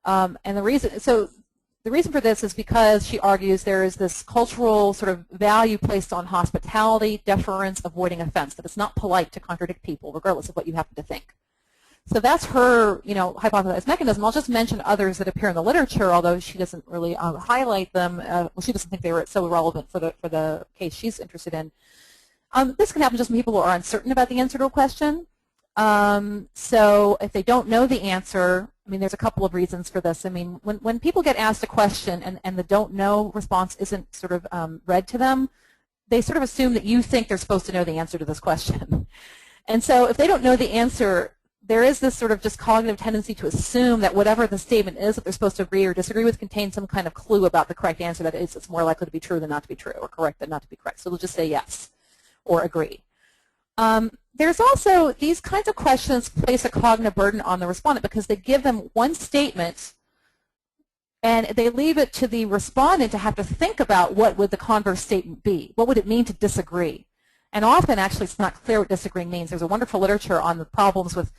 And the reason for this is because she argues there is this cultural sort of value placed on hospitality, deference, avoiding offense, that it's not polite to contradict people regardless of what you happen to think. So that's her, hypothesized mechanism. I'll just mention others that appear in the literature, although she doesn't really highlight them. Well, she doesn't think they were so relevant for the case she's interested in. This can happen just when people are uncertain about the answer to a question. So if they don't know the answer, there's a couple of reasons for this. When people get asked a question and the don't know response isn't sort of read to them, they sort of assume that you think they're supposed to know the answer to this question. And so if they don't know the answer, there is this sort of just cognitive tendency to assume that whatever the statement is that they're supposed to agree or disagree with contains some kind of clue about the correct answer, that it's more likely to be true than not to be true, or correct than not to be correct. So they'll just say yes or agree. There's also, these kinds of questions place a cognitive burden on the respondent because they give them one statement and they leave it to the respondent to have to think about what would the converse statement be. What would it mean to disagree? And often, actually, it's not clear what disagreeing means. There's a wonderful literature on the problems with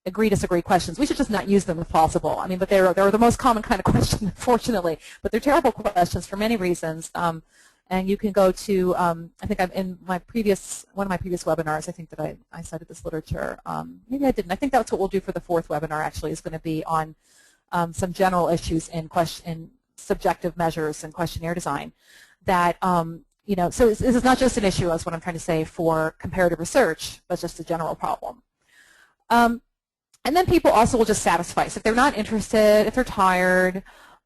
agree-disagree questions. We should just not use them if possible. But they're the most common kind of question, unfortunately. But they're terrible questions for many reasons. And you can go to, I think I'm in one of my previous webinars, I think that I cited this literature. Maybe I didn't. I think that's what we'll do for the fourth webinar, actually, is going to be on some general issues in subjective measures and questionnaire design that, so this is not just an issue, as what I'm trying to say, for comparative research, but just a general problem. And then people also will just satisfy. So if they're not interested, if they're tired,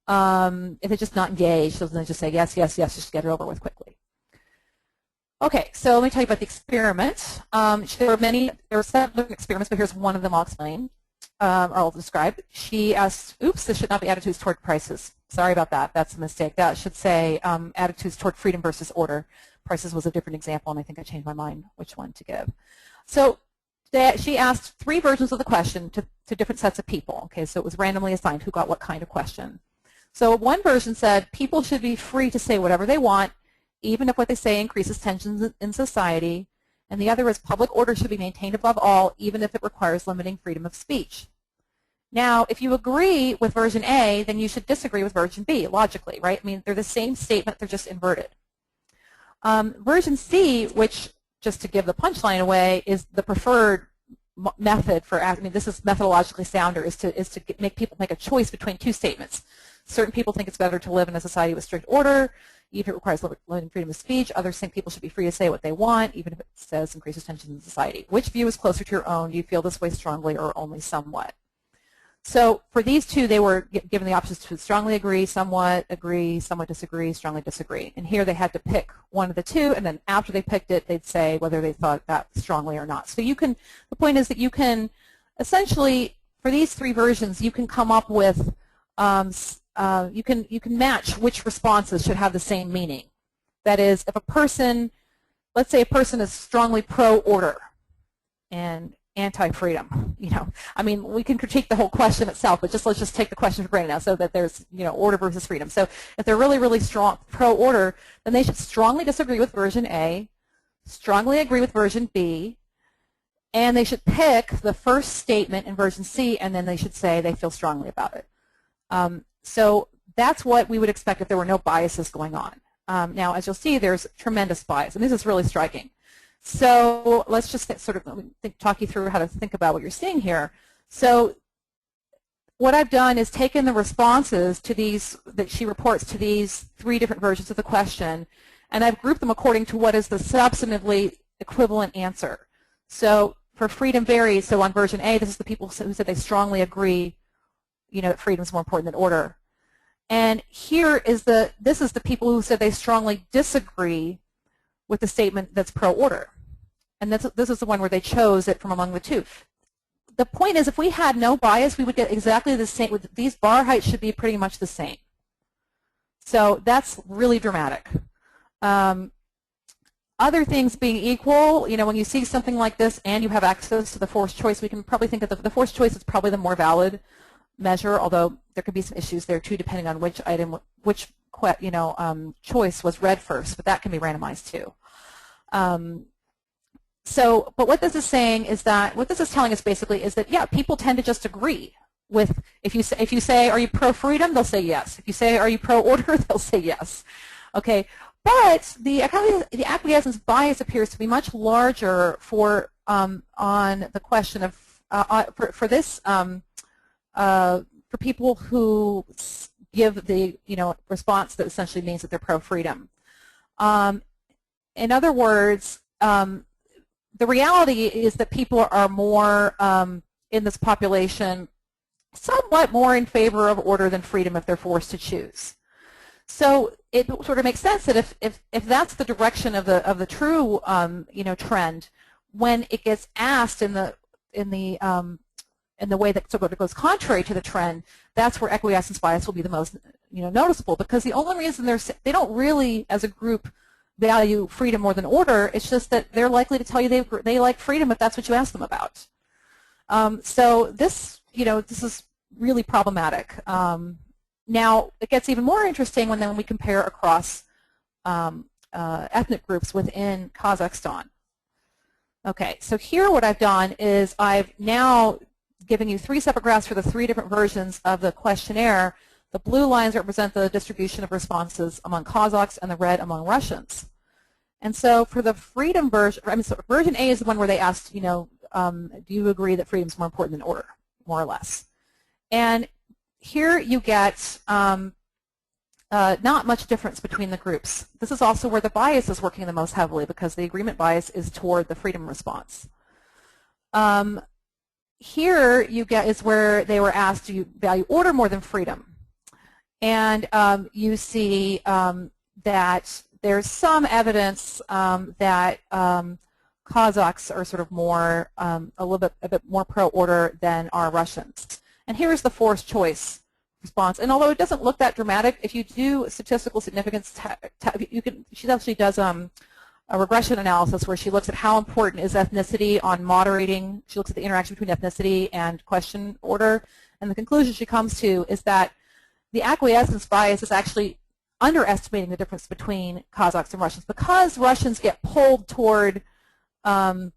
if they're just not engaged, so they just say yes, yes, yes, just get it over with quickly. Okay, so let me tell you about the experiment. There were several experiments, but here's one of them I'll explain, or I'll describe. She asked, oops, this should not be attitudes toward prices. Sorry about that. That's a mistake. That should say attitudes toward freedom versus order. Prices was a different example, and I think I changed my mind which one to give. So she asked 3 versions of the question to different sets of people. Okay, so it was randomly assigned who got what kind of question. So one version said people should be free to say whatever they want, even if what they say increases tensions in society. And the other is public order should be maintained above all, even if it requires limiting freedom of speech. Now, if you agree with version A, then you should disagree with version B, logically, right? They're the same statement, they're just inverted. Version C, which, just to give the punchline away, is the preferred method for, this is methodologically sounder, is to make people make a choice between 2 statements. Certain people think it's better to live in a society with strict order, even if it requires limiting freedom of speech. Others think people should be free to say what they want, even if it says increases tension in society. Which view is closer to your own? Do you feel this way strongly or only somewhat? So for these two, they were given the options to strongly agree, somewhat disagree, strongly disagree. And here they had to pick one of the two, and then after they picked it, they'd say whether they thought that strongly or not. So you can, the point is that you can essentially, for these three versions, you can come up with, you can match which responses should have the same meaning. That is, if a person, let's say a person is strongly pro-order and anti-freedom, I mean, we can critique the whole question itself, but let's just take the question for granted now, so that there's, order versus freedom. So if they're really, really strong pro-order, then they should strongly disagree with version A, strongly agree with version B, and they should pick the first statement in version C, and then they should say they feel strongly about it. So that's what we would expect if there were no biases going on. Now, as you'll see, there's tremendous bias, and this is really striking. So let's just talk you through how to think about what you're seeing here. So what I've done is taken the responses to these, that she reports to these three different versions of the question, and I've grouped them according to what is the substantively equivalent answer. So for freedom varies, so on version A, this is the people who said they strongly agree, that freedom is more important than order. And here is this is the people who said they strongly disagree with the statement that's pro-order. And this is the one where they chose it from among the two. The point is, if we had no bias, we would get exactly the same. These bar heights should be pretty much the same. So that's really dramatic. Other things being equal, when you see something like this and you have access to the forced choice, we can probably think that the forced choice is probably the more valid measure, although there could be some issues there too, depending on which item, which choice was read first, but that can be randomized too. But what this is saying is that, what this is telling us basically is that, yeah, people tend to just agree with, if you say, are you pro-freedom, they'll say yes. If you say, are you pro-order, they'll say yes. Okay, but the acquiescence bias appears to be much larger for on the question of for this for people who give the response that essentially means that they're pro-freedom. In other words, the reality is that people are more in this population somewhat more in favor of order than freedom if they're forced to choose. So it sort of makes sense that if that's the direction of the true trend, when it gets asked in the way that sort of goes contrary to the trend, that's where acquiescence bias will be the most noticeable, because the only reason they don't really, as a group, value freedom more than order. It's just that they're likely to tell you they like freedom if that's what you ask them about. So this this is really problematic. Now it gets even more interesting when we compare across ethnic groups within Kazakhstan. Okay, so here what I've done is I've now given you three separate graphs for the three different versions of the questionnaire. The blue lines represent the distribution of responses among Kazakhs and the red among Russians. And so for the freedom version, so version A is the one where they asked, do you agree that freedom is more important than order, more or less? And here you get not much difference between the groups. This is also where the bias is working the most heavily, because the agreement bias is toward the freedom response. Here you get is where they were asked, do you value order more than freedom? And you see that there's some evidence that Kazakhs are sort of more, a bit more pro-order than are Russians. And here's the forced choice response. And although it doesn't look that dramatic, if you do statistical significance, she actually does a regression analysis where she looks at how important is ethnicity on moderating. She looks at the interaction between ethnicity and question order. And the conclusion she comes to is that the acquiescence bias is actually underestimating the difference between Kazakhs and Russians. Because Russians get pulled toward, Russians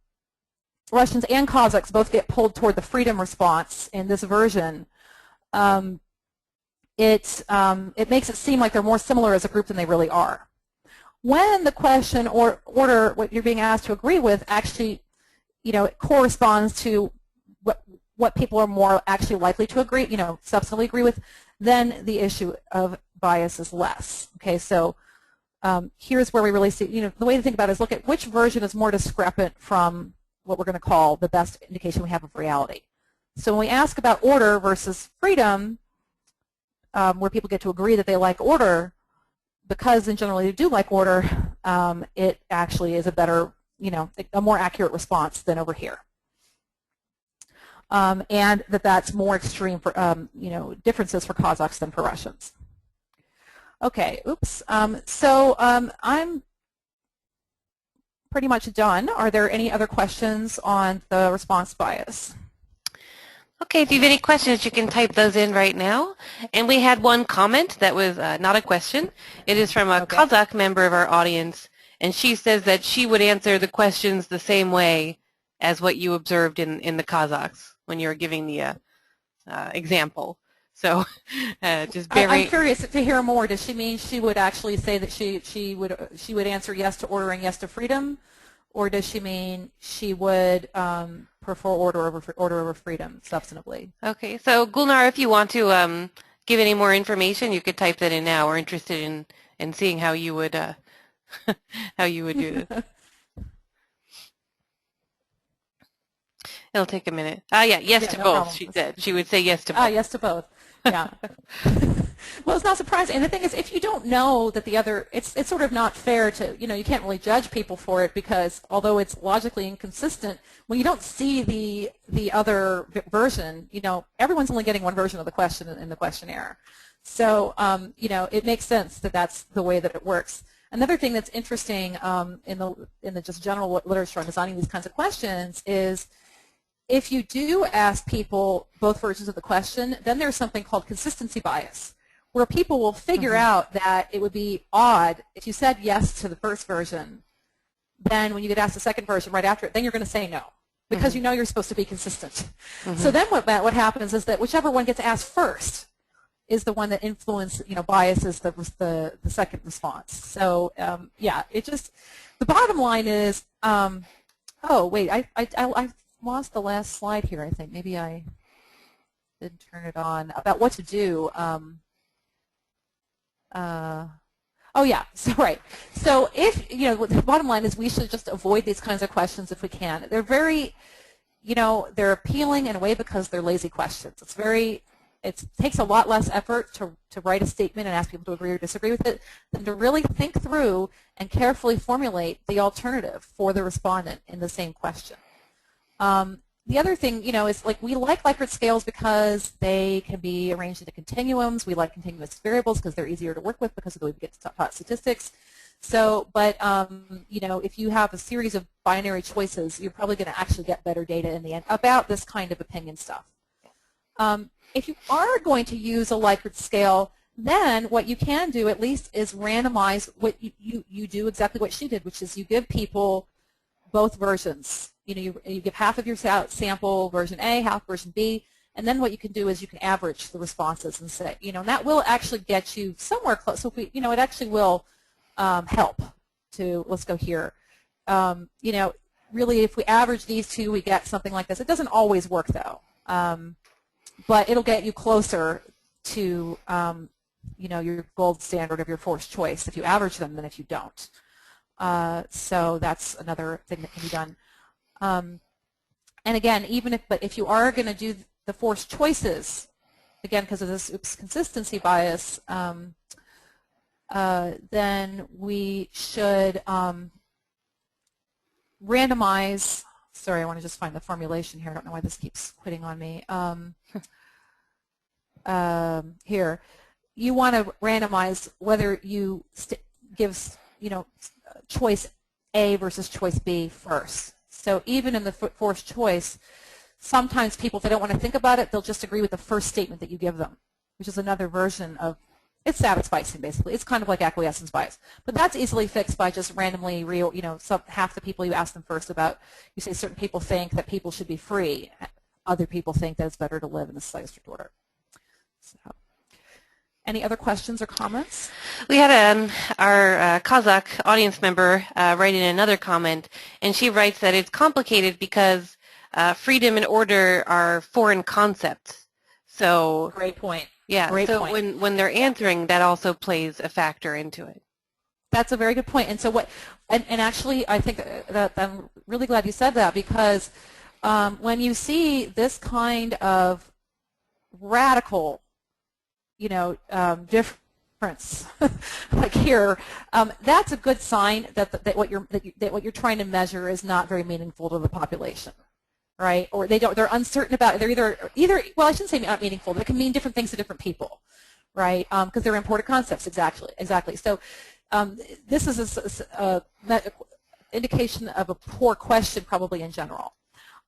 and Kazakhs both get pulled toward the freedom response in this version, it makes it seem like they're more similar as a group than they really are. When the question or order, what you're being asked to agree with, actually, it corresponds to what people are more actually likely to agree, substantively agree with, then the issue of bias is less. Okay, so here's where we really see, the way to think about it is look at which version is more discrepant from what we're going to call the best indication we have of reality. So when we ask about order versus freedom, where people get to agree that they like order, because in general they do like order, it actually is a better, a more accurate response than over here. And that's more extreme for, differences for Kazakhs than for Russians. Okay, oops. So I'm pretty much done. Are there any other questions on the response bias? Okay, if you have any questions, you can type those in right now. And we had one comment that was not a question. It is from a Kazakh member of our audience, and she says that she would answer the questions the same way as what you observed in the Kazakhs when you were giving the example. So just very... I'm curious to hear more. Does she mean she would actually say that she would answer yes to order and yes to freedom? Or does she mean she would prefer order over freedom substantively? Okay, so Gulnar, if you want to give any more information, you could type that in now. We're interested in seeing how you would how you would do this. It'll take a minute. Yeah, yes to both. Problem. She said she would say yes to both. Yes to both. Yeah. Well, it's not surprising. And the thing is, if you don't know that the other, it's sort of not fair to, you can't really judge people for it because although it's logically inconsistent, when you don't see the other version, everyone's only getting one version of the question in the questionnaire. So, it makes sense that that's the way that it works. Another thing that's interesting in the just general literature on designing these kinds of questions is if you do ask people both versions of the question, then there's something called consistency bias, where people will figure out that it would be odd if you said yes to the first version, then when you get asked the second version right after it, then you're going to say no, because you know you're supposed to be consistent. So then what happens is that whichever one gets asked first is the one that biases the second response. So yeah, the bottom line is, oh wait, I lost the last slide here, I think. Maybe I didn't turn it on, about what to do. Oh yeah, so right. So if, the bottom line is we should just avoid these kinds of questions if we can. They're very, they're appealing in a way because they're lazy questions. It takes a lot less effort to write a statement and ask people to agree or disagree with it than to really think through and carefully formulate the alternative for the respondent in the same question. The other thing, is like we like Likert scales because they can be arranged into continuums. We like continuous variables because they're easier to work with because of the way we get taught statistics. So, but, if you have a series of binary choices, you're probably going to actually get better data in the end about this kind of opinion stuff. If you are going to use a Likert scale, then what you can do at least is randomize what you do exactly what she did, which is you give people both versions. You give half of your sample version A, half version B, and then what you can do is you can average the responses and say, and that will actually get you somewhere close. So if we, it actually will help to, let's go here. Really if we average these two, we get something like this. It doesn't always work though, but it'll get you closer to, your gold standard of your forced choice if you average them than if you don't. So that's another thing that can be done. And again, if you are going to do the forced choices, again because of this consistency bias, then we should randomize. Sorry, I want to just find the formulation here. I don't know why this keeps quitting on me. Here, you want to randomize whether you give choice A versus choice B first. So even in the forced choice, sometimes people, if they don't want to think about it, they'll just agree with the first statement that you give them, which is another version of, it's status biasing basically. It's kind of like acquiescence bias. But that's easily fixed by just randomly, half the people you ask them first about, you say certain people think that people should be free. Other people think that it's better to live in a slightly strict order. So. Any other questions or comments? We had our Kazakh audience member write in another comment, and she writes that it's complicated because freedom and order are foreign concepts. So great point. Yeah. Great so point. when they're answering, that also plays a factor into it. That's a very good point. And so and actually, I think that I'm really glad you said that because when you see this kind of radical, difference, like here, that's a good sign that what you're trying to measure is not very meaningful to the population, right? Or they're uncertain about it. They're either well, I shouldn't say not meaningful, but it can mean different things to different people, right? Because they're imported concepts, exactly. So this is a indication of a poor question, probably in general.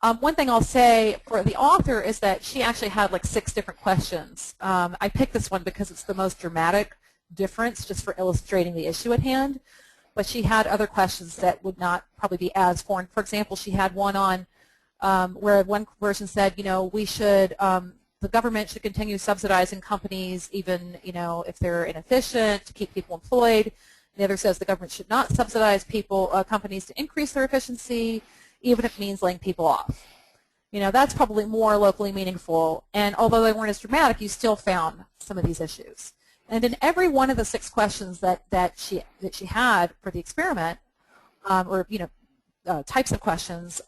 One thing I'll say for the author is that she actually had like 6 different questions. I picked this one because it's the most dramatic difference, just for illustrating the issue at hand. But she had other questions that would not probably be as foreign. For example, she had one on where one person said, we should, the government should continue subsidizing companies even, if they're inefficient, to keep people employed. The other says the government should not subsidize companies to increase their efficiency, even if it means laying people off. That's probably more locally meaningful. And although they weren't as dramatic, you still found some of these issues. And in every one of the 6 questions that she had for the experiment, or types of questions,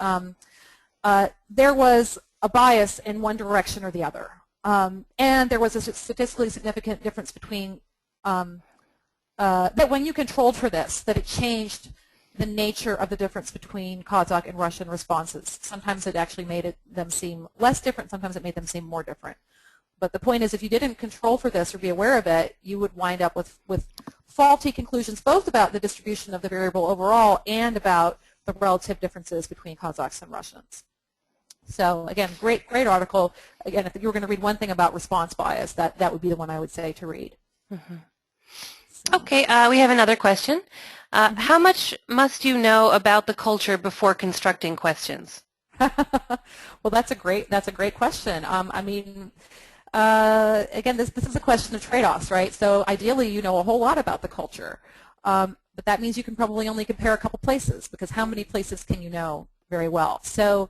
there was a bias in one direction or the other. And there was a statistically significant difference between that when you controlled for this, that it changed the nature of the difference between Kazakh and Russian responses. Sometimes it actually made them seem less different. Sometimes it made them seem more different. But the point is, if you didn't control for this or be aware of it, you would wind up with faulty conclusions, both about the distribution of the variable overall and about the relative differences between Kazakhs and Russians. So again, great article. Again, if you were going to read one thing about response bias, that would be the one I would say to read. Mm-hmm. So. Okay, we have another question. How much must you know about the culture before constructing questions? Well, that's a great question. Again, this is a question of trade-offs, right? So ideally, you know a whole lot about the culture, but that means you can probably only compare a couple places, because how many places can you know very well? So,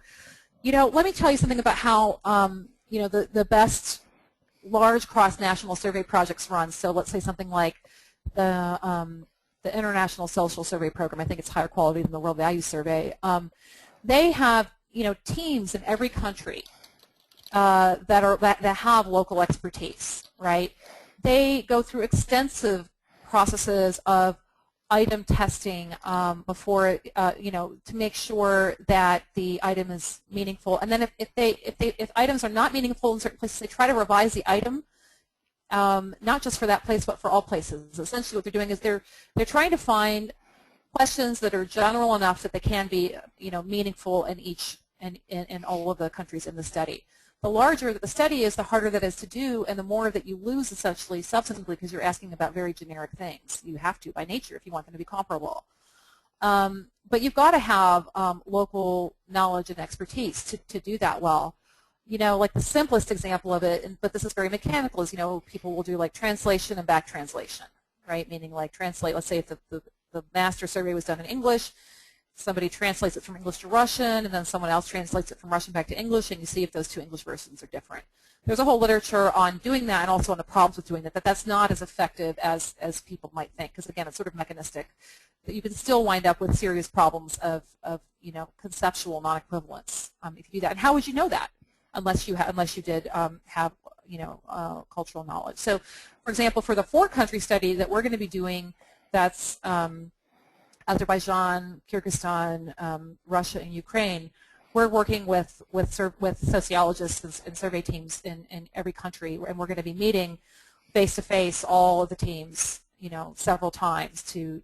let me tell you something about how the best large cross-national survey projects run. So let's say something like the International Social Survey Program. I think it's higher quality than the World Value Survey. They have teams in every country that have local expertise, right? They go through extensive processes of item testing before to make sure that the item is meaningful. And then if items are not meaningful in certain places, they try to revise the item. Not just for that place, but for all places. Essentially, what they're doing is they're trying to find questions that are general enough that they can be, meaningful in all of the countries in the study. The larger the study is, the harder that is to do, and the more that you lose, essentially, substantively, because you're asking about very generic things. You have to, by nature, if you want them to be comparable. But you've got to have local knowledge and expertise to do that well. Like the simplest example of it, but this is very mechanical, is, people will do like translation and back translation, right? Meaning like translate, let's say if the master survey was done in English, somebody translates it from English to Russian, and then someone else translates it from Russian back to English, and you see if those 2 English versions are different. There's a whole literature on doing that, and also on the problems with doing that, that's not as effective as people might think, because again, it's sort of mechanistic. But you can still wind up with serious problems of conceptual non-equivalence if you do that. And how would you know that? Unless you did have cultural knowledge. So, for example, for the 4-country study that we're going to be doing, that's Azerbaijan, Kyrgyzstan, Russia, and Ukraine, we're working with sociologists and survey teams in every country, and we're going to be meeting face-to-face all of the teams, several times to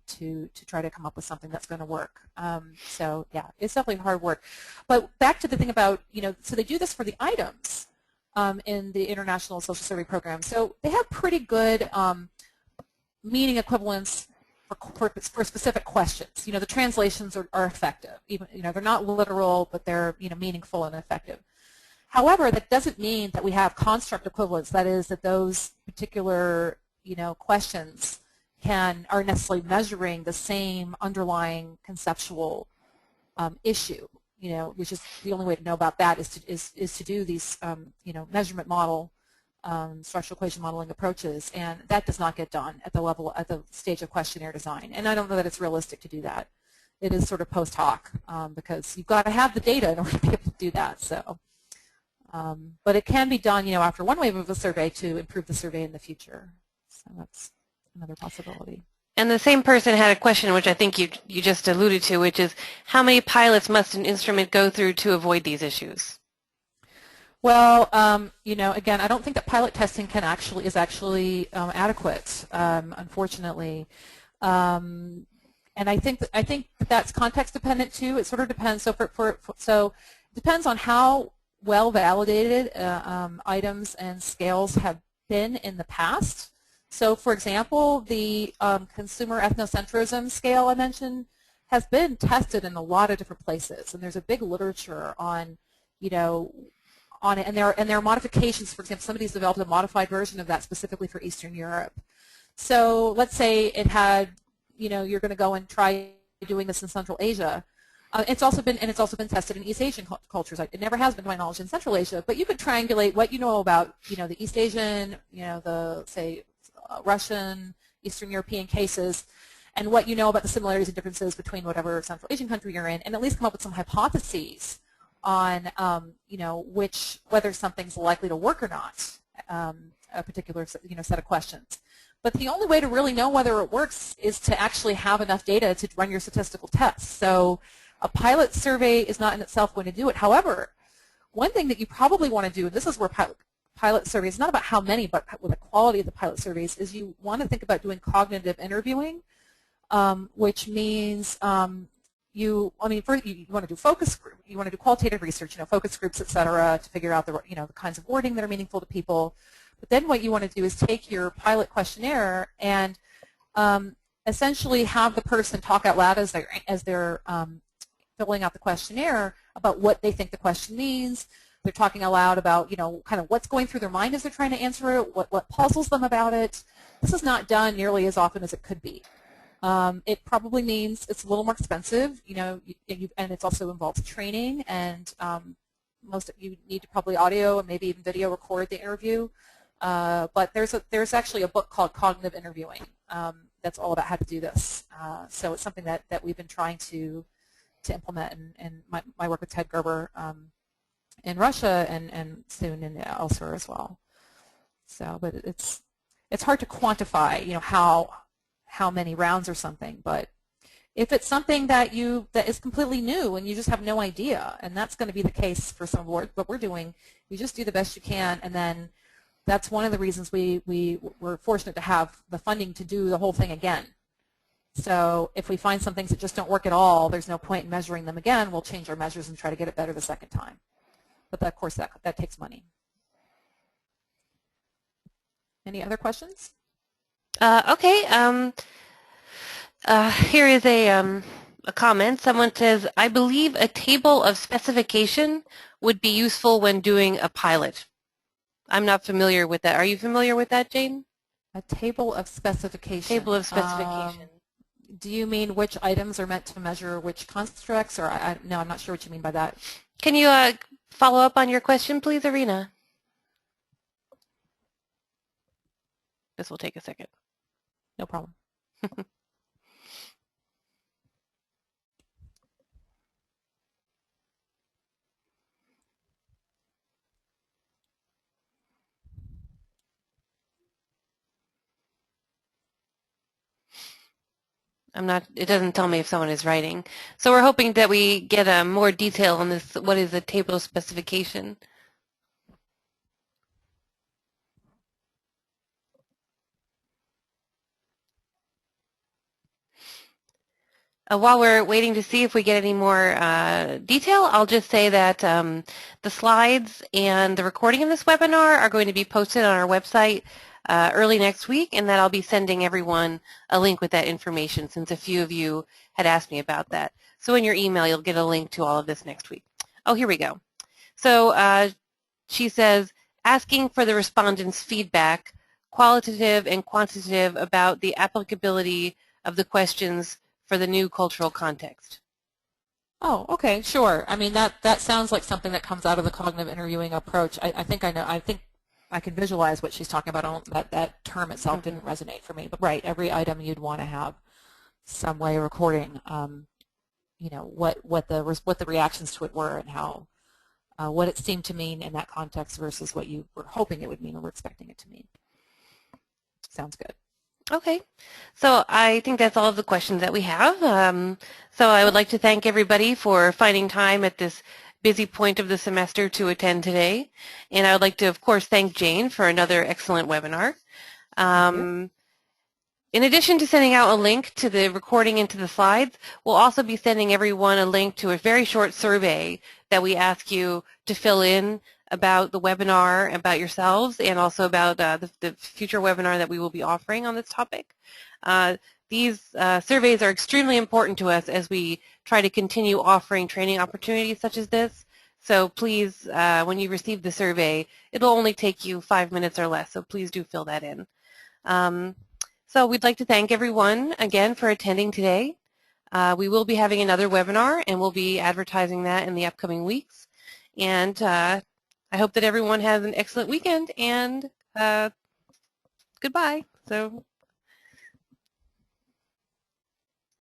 try to come up with something that's going to work. So yeah, it's definitely hard work. But back to the thing about, so they do this for the items in the International Social Survey Program. So they have pretty good meaning equivalence for specific questions. The translations are effective. Even they're not literal, but they're meaningful and effective. However, that doesn't mean that we have construct equivalence. That is, that those particular questions are necessarily measuring the same underlying conceptual issue. Which is the only way to know about that is to do these measurement model structural equation modeling approaches, and that does not get done at the stage of questionnaire design. And I don't know that it's realistic to do that it is sort of post hoc because you've got to have the data in order to be able to do that. So, but it can be done, after one wave of a survey to improve the survey in the future. So that's another possibility. And the same person had a question, which I think you just alluded to, which is how many pilots must an instrument go through to avoid these issues? Well, again, I don't think that pilot testing is actually adequate, unfortunately. And I think that's context dependent too. It sort of depends. So so it depends on how well validated items and scales have been in the past. So, for example, the consumer ethnocentrism scale I mentioned has been tested in a lot of different places, and there's a big literature on, on it, and there are modifications. For example, somebody's developed a modified version of that specifically for Eastern Europe. So, let's say it had, you're going to go and try doing this in Central Asia. It's also been tested in East Asian cultures. It never has been, to my knowledge, in Central Asia. But you could triangulate what you know about, the East Asian, the say Russian, Eastern European cases, and what you know about the similarities and differences between whatever Central Asian country you're in, and at least come up with some hypotheses on, whether something's likely to work or not, a particular, set of questions. But the only way to really know whether it works is to actually have enough data to run your statistical tests. So a pilot survey is not in itself going to do it. However, one thing that you probably want to do, and this is where pilot surveys, not about how many, but with the quality of the pilot surveys, is you want to think about doing cognitive interviewing, which means first you want to do focus group, you want to do qualitative research, focus groups, et cetera, to figure out the kinds of wording that are meaningful to people. But then what you want to do is take your pilot questionnaire and essentially have the person talk out loud as they're filling out the questionnaire about what they think the question means. They're talking aloud about, kind of what's going through their mind as they're trying to answer it, what puzzles them about it. This is not done nearly as often as it could be. It probably means it's a little more expensive, and it also involves training, and most of you need to probably audio and maybe even video record the interview. But there's actually a book called Cognitive Interviewing that's all about how to do this. So it's something that we've been trying to implement in my work with Ted Gerber in Russia and soon in elsewhere as well. So, but it's hard to quantify, how many rounds or something. But if it's something that is completely new and you just have no idea, and that's going to be the case for some of what we're doing, you just do the best you can, and then that's one of the reasons we were fortunate to have the funding to do the whole thing again. So if we find some things that just don't work at all, there's no point in measuring them again. We'll change our measures and try to get it better the second time. But of course, that takes money. Any other questions? Okay. Here is a comment. Someone says, I believe a table of specification would be useful when doing a pilot. I'm not familiar with that. Are you familiar with that, Jane? A table of specification. Table of specification. Do you mean which items are meant to measure which constructs? Or no, I'm not sure what you mean by that. Can you follow up on your question, please, Arena? This will take a second. No problem. It doesn't tell me if someone is writing. So we're hoping that we get more detail on this. What is a table of specification? While we're waiting to see if we get any more detail, I'll just say that the slides and the recording of this webinar are going to be posted on our website early next week, and that I'll be sending everyone a link with that information, since a few of you had asked me about that. So in your email, you'll get a link to all of this next week. Oh, here we go. So she says, asking for the respondents' feedback, qualitative and quantitative, about the applicability of the questions for the new cultural context. Oh, okay, sure. I mean, that sounds like something that comes out of the cognitive interviewing approach. I think I know. I think I can visualize what she's talking about. That term itself didn't resonate for me. But right, every item you'd want to have some way of recording. what the reactions to it were and how what it seemed to mean in that context versus what you were hoping it would mean or were expecting it to mean. Sounds good. Okay, so I think that's all of the questions that we have. So I would like to thank everybody for finding time at this busy point of the semester to attend today. And I would like to, of course, thank Jane for another excellent webinar. In addition to sending out a link to the recording and to the slides, we'll also be sending everyone a link to a very short survey that we ask you to fill in about the webinar, about yourselves, and also about the future webinar that we will be offering on this topic. These surveys are extremely important to us as we try to continue offering training opportunities such as this. So please, when you receive the survey, it'll only take you 5 minutes or less, so please do fill that in. So we'd like to thank everyone again for attending today. We will be having another webinar, and we'll be advertising that in the upcoming weeks. And I hope that everyone has an excellent weekend, and goodbye. So.